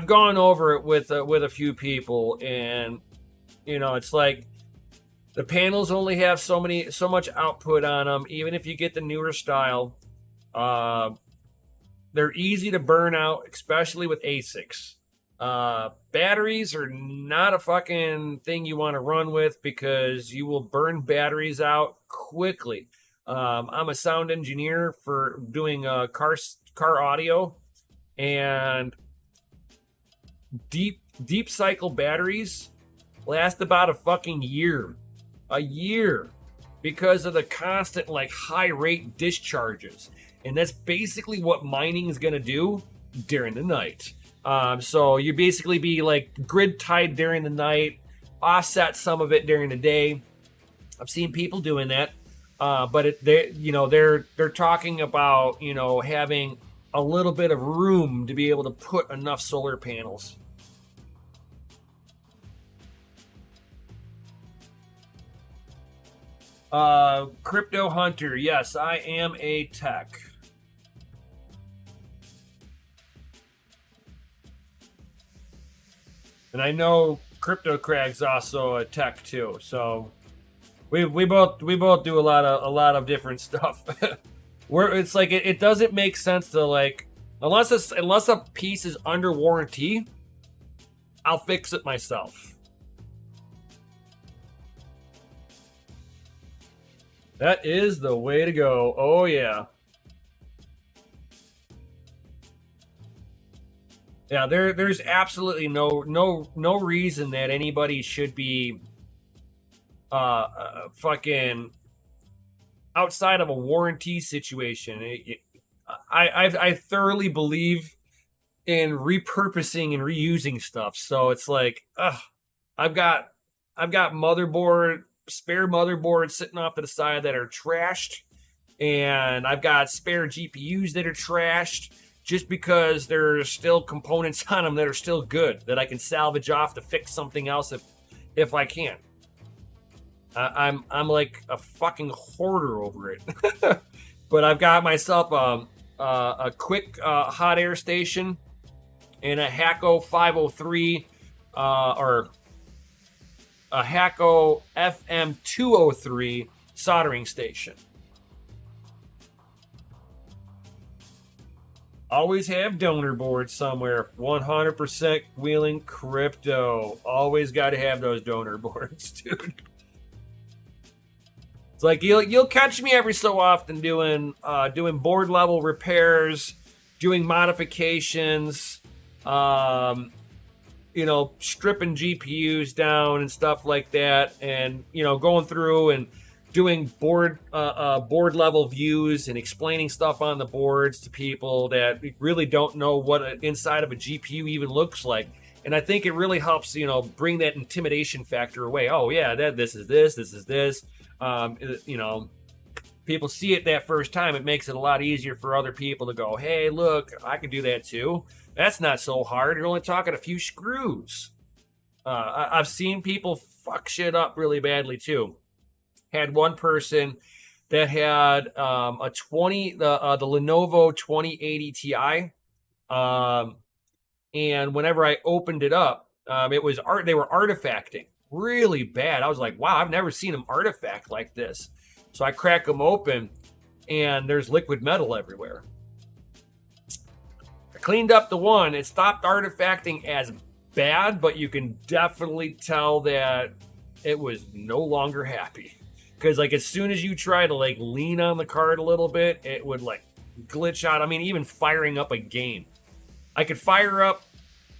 gone over it with a few people, and it's like the panels only have so much output on them. Even if you get the newer style, they're easy to burn out, especially with ASICs. Batteries are not a fucking thing you want to run with, because you will burn batteries out quickly. I'm a sound engineer for doing car audio, and deep cycle batteries last about a fucking year, because of the constant like high rate discharges, and that's basically what mining is gonna do during the night. So you basically be like grid tied during the night, offset some of it during the day. I've seen people doing that, but they're talking about having a little bit of room to be able to put enough solar panels. Crypto Hunter, yes, I am a tech. And I know Crypto Crag's also a tech too, so We both do a lot of different stuff. Where it's like it doesn't make sense to like unless a piece is under warranty, I'll fix it myself. That is the way to go. Oh yeah. Yeah, there's absolutely no reason that anybody should be fucking outside of a warranty situation. I thoroughly believe in repurposing and reusing stuff. So it's like, I've got I've got spare motherboards sitting off to the side that are trashed, and I've got spare GPUs that are trashed just because there's still components on them that are still good that I can salvage off to fix something else if I can. I'm like a fucking hoarder over it. But I've got myself a quick hot air station and a Hacko 503 or a Hacko FM 203 soldering station. Always have donor boards somewhere. 100% Wheeling Crypto. Always got to have those donor boards, dude. It's like you'll catch me every so often doing board level repairs, doing modifications, stripping GPUs down and stuff like that, and going through and doing board level views and explaining stuff on the boards to people that really don't know what an inside of a GPU even looks like. And I think it really helps, bring that intimidation factor away. Oh yeah, this is this. People see it that first time. It makes it a lot easier for other people to go, hey, look, I can do that too. That's not so hard. You're only talking a few screws. I've seen people fuck shit up really badly too. Had one person that had the Lenovo 2080 Ti, and whenever I opened it up, they were artifacting really bad. I was like, wow, I've never seen them artifact like this. So I crack them open, and there's liquid metal everywhere. I cleaned up the one. It stopped artifacting as bad, but you can definitely tell that it was no longer happy. Because like as soon as you try to like lean on the card a little bit, it would like glitch out. I mean, even firing up a game. I could fire up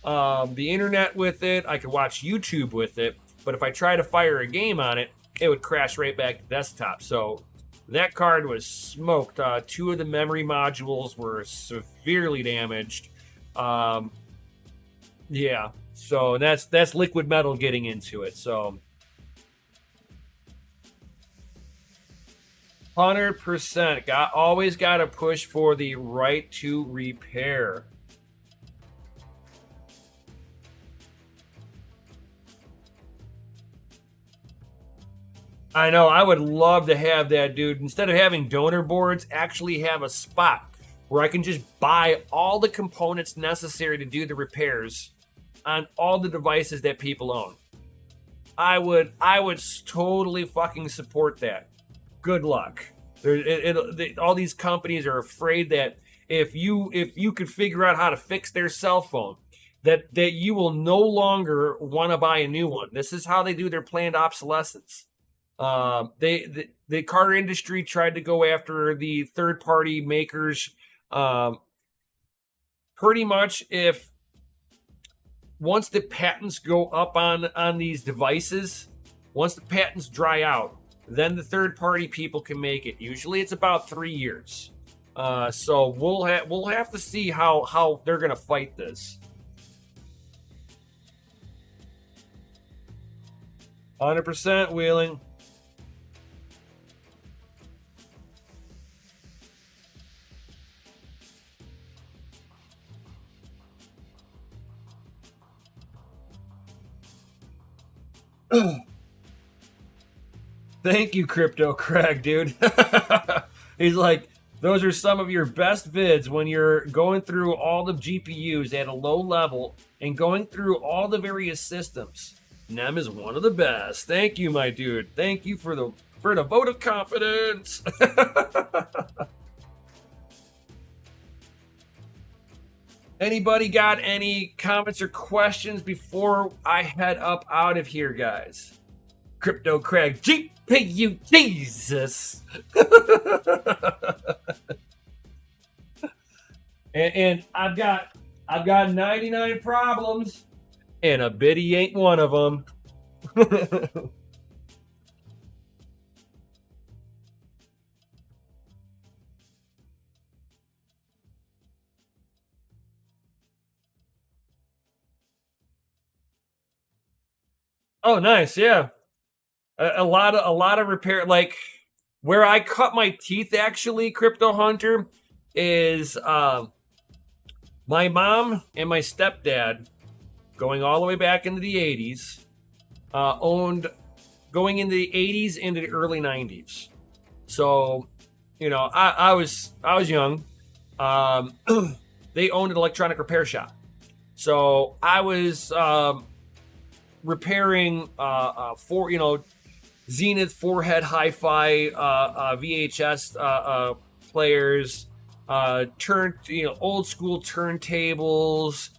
the internet with it. I could watch YouTube with it. But if I try to fire a game on it, it would crash right back to desktop. So that card was smoked. Two of the memory modules were severely damaged. Yeah. So that's liquid metal getting into it. So 100%. Always got to push for the right to repair. I know. I would love to have that, dude. Instead of having donor boards, actually have a spot where I can just buy all the components necessary to do the repairs on all the devices that people own. I would totally fucking support that. Good luck. All these companies are afraid that if you could figure out how to fix their cell phone, that you will no longer want to buy a new one. This is how they do their planned obsolescence. The car industry tried to go after the third party makers. Pretty much, if once the patents go up on these devices, once the patents dry out, then the third party people can make it. Usually, it's about 3 years. So we'll have to see how they're gonna fight this. 100% Wheeling. Thank you, Crypto Craig, dude. He's like, those are some of your best vids when you're going through all the GPUs at a low level and going through all the various systems. Nem is one of the best. Thank you, my dude. Thank you for the vote of confidence. Anybody got any comments or questions before I head up out of here, guys? Crypto Craig, GPU Jesus. and I've got 99 problems, and a biddy ain't one of them. Oh, nice, yeah. A lot of repair, like where I cut my teeth. Actually, Crypto Hunter is my mom and my stepdad, going all the way back into the 80s, owned, going into the 80s into the early 90s. So, I was young. They owned an electronic repair shop. So I was repairing Zenith four-head hi-fi VHS players, old school turntables,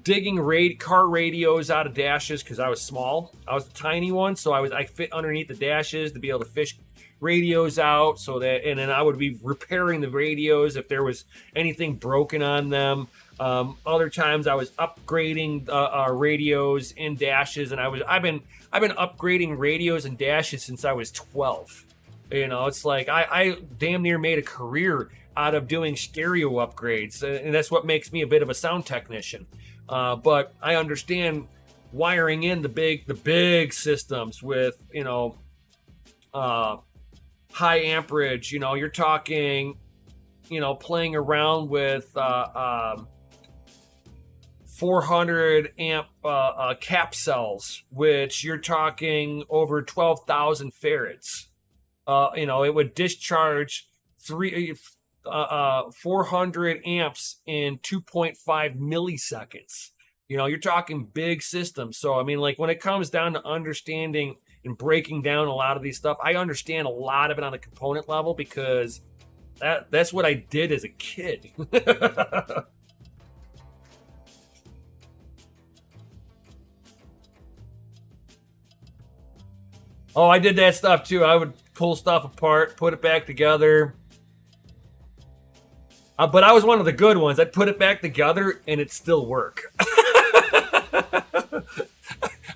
digging car radios out of dashes because I was small. I was a tiny one, so I fit underneath the dashes to be able to fish radios out. And then I would be repairing the radios if there was anything broken on them. Other times I was upgrading radios in dashes, and I've been upgrading radios and dashes since I was 12. It's like I damn near made a career out of doing stereo upgrades, and that's what makes me a bit of a sound technician. But I understand wiring in the big systems with high amperage. You're talking playing around with 400 amp cap cells, which you're talking over 12,000 farads. It would discharge 400 amps in 2.5 milliseconds. You're talking big systems. So, I mean, like when it comes down to understanding and breaking down a lot of these stuff, I understand a lot of it on a component level because that's what I did as a kid. Oh, I did that stuff too. I would pull stuff apart, put it back together. But I was one of the good ones. I'd put it back together and it'd still work.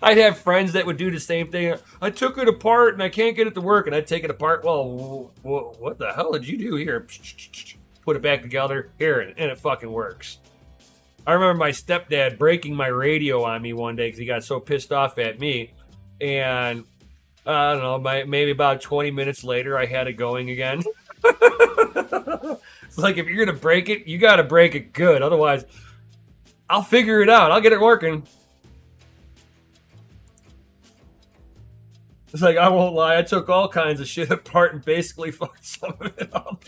I'd have friends that would do the same thing. I took it apart and I can't get it to work. And I'd take it apart. Well, what the hell did you do here? Put it back together. Here, and it fucking works. I remember my stepdad breaking my radio on me one day because he got so pissed off at me. And I don't know, maybe about 20 minutes later, I had it going again. It's like, if you're going to break it, you got to break it good. Otherwise, I'll figure it out. I'll get it working. It's like, I won't lie. I took all kinds of shit apart and basically fucked some of it up.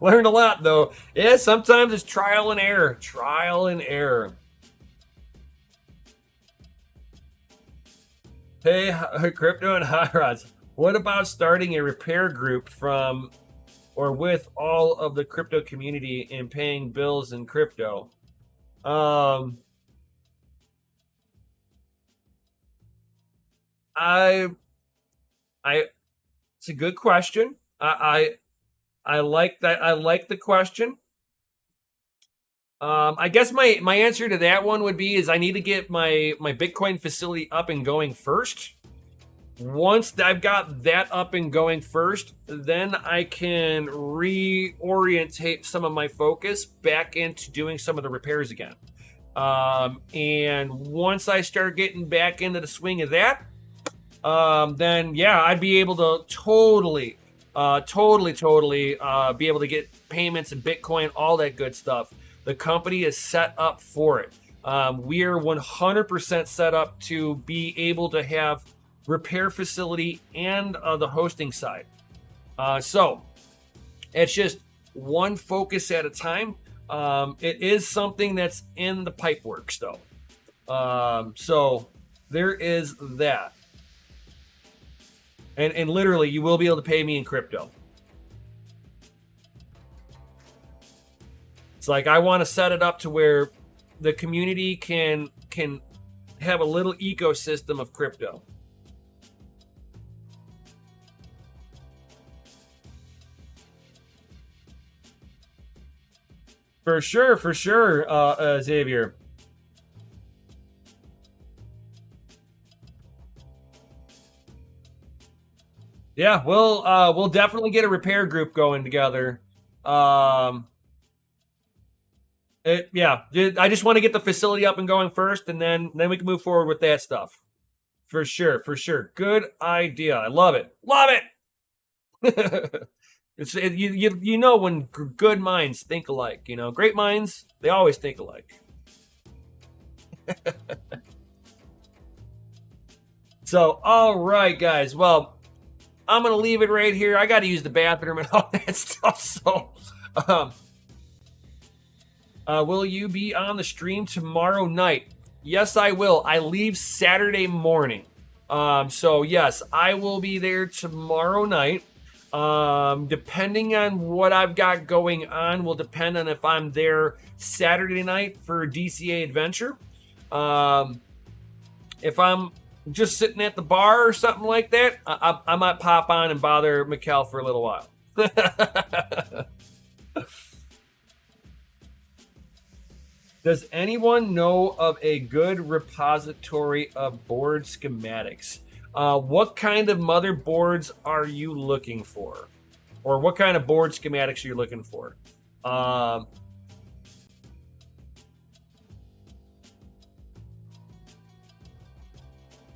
Learned a lot, though. Yeah, sometimes it's trial and error. Trial and error. Hey, Crypto and Hot Rods, what about starting a repair group from or with all of the crypto community and paying bills in crypto? I it's a good question. I like that. I like the question. I guess my answer to that one would be is I need to get my Bitcoin facility up and going first. Once I've got that up and going first, then I can reorientate some of my focus back into doing some of the repairs again. And once I start getting back into the swing of that, then yeah, I'd be able to totally be able to get payments in Bitcoin, all that good stuff. The company is set up for it. We are 100% set up to be able to have repair facility and the hosting side. So it's just one focus at a time. It is something that's in the pipe works, though. So there is that. And literally, you will be able to pay me in crypto. It's like I want to set it up to where the community can have a little ecosystem of crypto. For sure, Xavier. Yeah, we'll definitely get a repair group going together. Um, yeah, I just want to get the facility up and going first, and then we can move forward with that stuff. For sure, for sure. Good idea. I love it. Love it. You know when good minds think alike. You know, great minds, they always think alike. So, all right, guys. Well, I'm gonna leave it right here. I got to use the bathroom and all that stuff. So, um, will you be on the stream tomorrow night? Yes, I will. I leave Saturday morning. So yes, I will be there tomorrow night. Depending on what I've got going on, will depend on if I'm there Saturday night for DCA Adventure. If I'm just sitting at the bar or something like that, I might pop on and bother Mikkel for a little while. Does anyone know of a good repository of board schematics? What kind of motherboards are you looking for? Or what kind of board schematics are you looking for?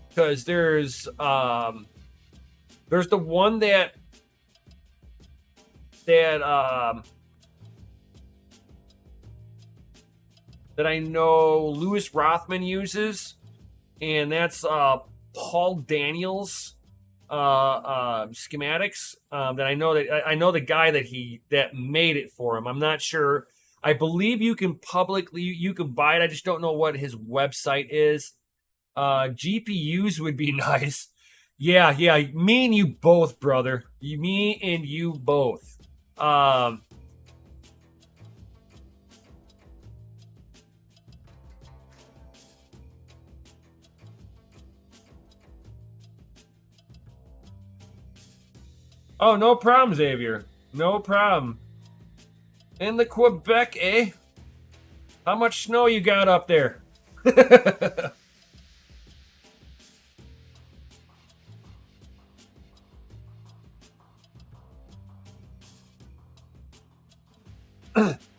Because there's the one that I know Louis Rothman uses, and that's Paul Daniels schematics. That I know the guy that made it for him. I'm not sure. I believe you can buy it. I just don't know what his website is. GPUs would be nice. Yeah. Me and you both, brother. Me and you both. Oh, no problem, Xavier. No problem. In the Quebec, eh? How much snow you got up there?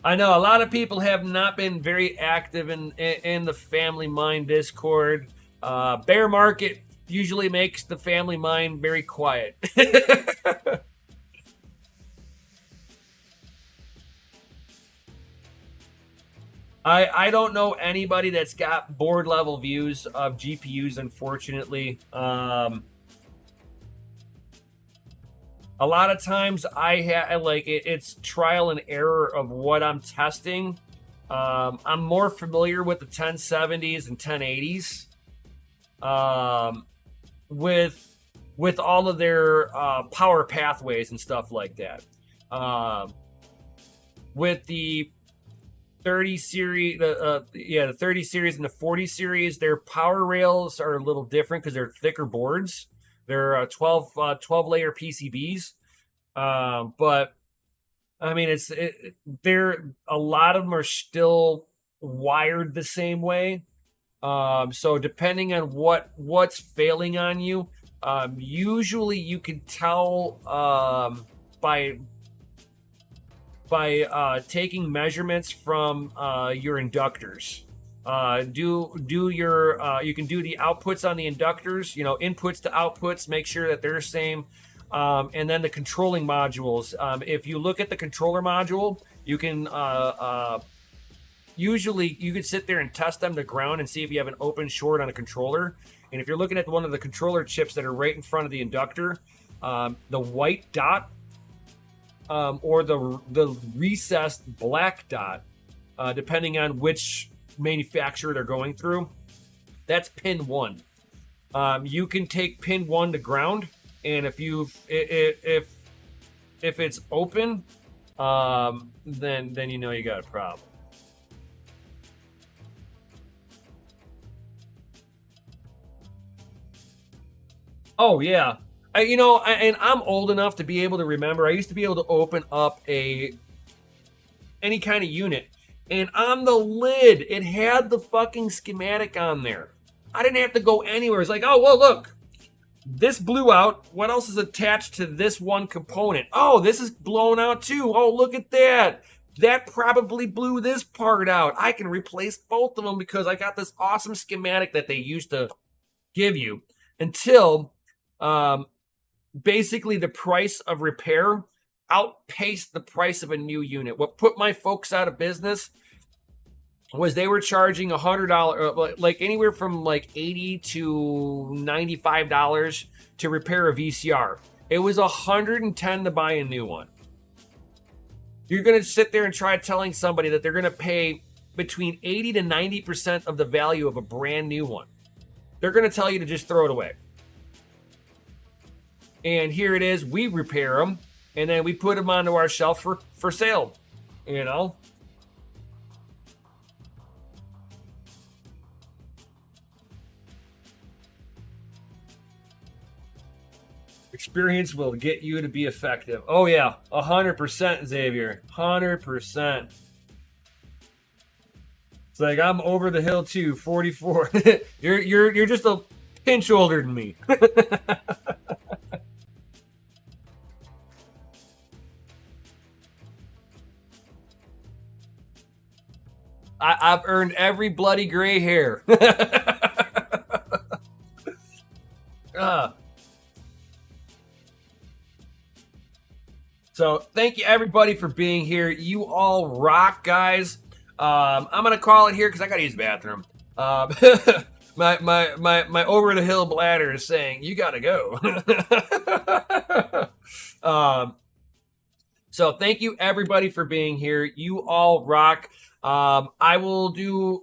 I know a lot of people have not been very active in the Family Mind Discord. Bear market usually makes the Family Mind very quiet. I don't know anybody that's got board level views of GPUs, unfortunately. A lot of times it's trial and error of what I'm testing. I'm more familiar with the 1070s and 1080s, with all of their power pathways and stuff like that. With the 30 series, the 30 series and the 40 series, their power rails are a little different because they're thicker boards. They're 12 layer PCBs. But I mean, a lot of them are still wired the same way. So depending on what's failing on you, usually you can tell by taking measurements from your inductors. You can do the outputs on the inductors, inputs to outputs, make sure that they're the same. And then the controlling modules. If you look at the controller module, you can usually you could sit there and test them to ground and see if you have an open short on a controller. And if you're looking at one of the controller chips that are right in front of the inductor, the white dot or the recessed black dot, depending on which manufacturer they're going through, That's pin 1. You can take pin 1 to ground, and if it's open, then you know you got a problem. Oh yeah, and I'm old enough to be able to remember. I used to be able to open up any kind of unit, and on the lid, it had the fucking schematic on there. I didn't have to go anywhere. It's like, oh well, look, this blew out. What else is attached to this one component? Oh, this is blown out too. Oh, look at that. That probably blew this part out. I can replace both of them because I got this awesome schematic that they used to give you until basically the price of repair outpaced the price of a new unit. What put my folks out of business was they were charging $100, like anywhere from like $80 to $95 to repair a VCR. It was $110 to buy a new one. You're going to sit there and try telling somebody that they're going to pay between 80 to 90% of the value of a brand new one. They're going to tell you to just throw it away. And here it is. We repair them, and then we put them onto our shelf for sale. You know? Experience will get you to be effective. Oh yeah, 100%, Xavier. 100%. It's like I'm over the hill too. 44. you're just a pinch older than me. I've earned every bloody gray hair. So thank you everybody for being here. You all rock, guys. I'm gonna call it here because I gotta use the bathroom. My over the hill bladder is saying you gotta go. So thank you everybody for being here. You all rock. I will do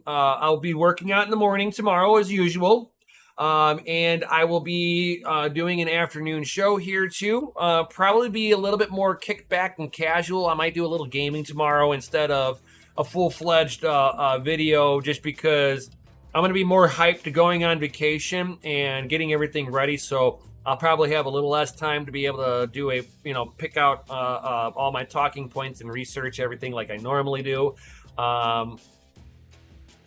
I'll be working out in the morning tomorrow as usual. And I will be doing an afternoon show here too. Probably be a little bit more kickback and casual. I might do a little gaming tomorrow instead of a full-fledged video, just because I'm going to be more hyped to going on vacation and getting everything ready. So I'll probably have a little less time to be able to do pick out all my talking points and research everything like I normally do.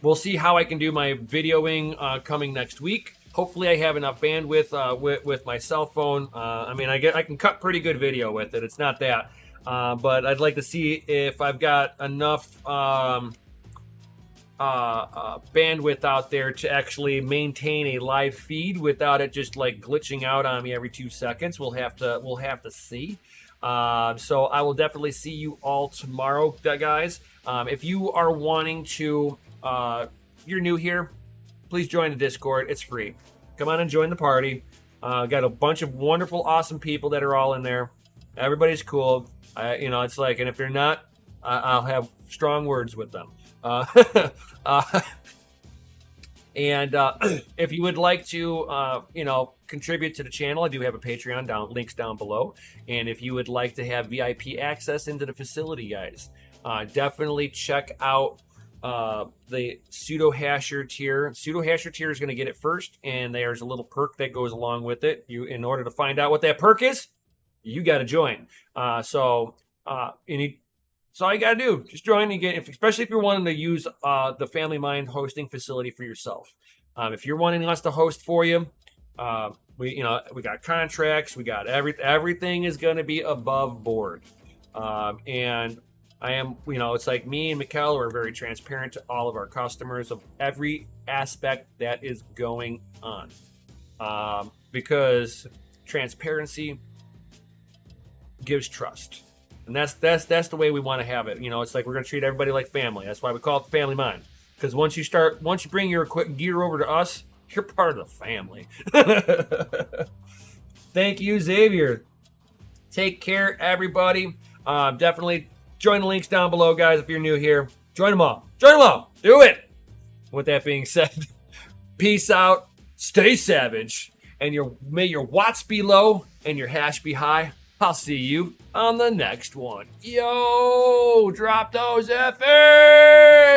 We'll see how I can do my videoing coming next week. Hopefully I have enough bandwidth with my cell phone. I can cut pretty good video with it. It's not that. But I'd like to see if I've got enough bandwidth out there to actually maintain a live feed without it just like glitching out on me every 2 seconds. We'll have to see. So I will definitely see you all tomorrow, guys. If you are wanting to, you're new here, please join the Discord. It's free. Come on and join the party. Got a bunch of wonderful, awesome people that are all in there. Everybody's cool. It's like, and if they're not, I'll have strong words with them. And if you would like to, contribute to the channel, I do have a Patreon links down below. And if you would like to have VIP access into the facility, guys, definitely check out the Pseudo Hasher tier. Pseudo Hasher tier is going to get it first, and there's a little perk that goes along with it. In order to find out what that perk is, you got to join. So all you got to do, just join and get, especially if you're wanting to use the Family Mind hosting facility for yourself. If you're wanting us to host for you, we got contracts, we got everything is going to be above board. And I am, it's like me and Mikkel are very transparent to all of our customers of every aspect that is going on. Because transparency gives trust. And that's the way we want to have it. It's like we're going to treat everybody like family. That's why we call it Family Mind. Because once you bring your gear over to us, you're part of the family. Thank you, Xavier. Take care, everybody. Definitely join the links down below, guys. If you're new here, join them all. Join them all. Do it. With that being said, Peace out. Stay savage. And may your watts be low and your hash be high. I'll see you on the next one. Yo, drop those FAs!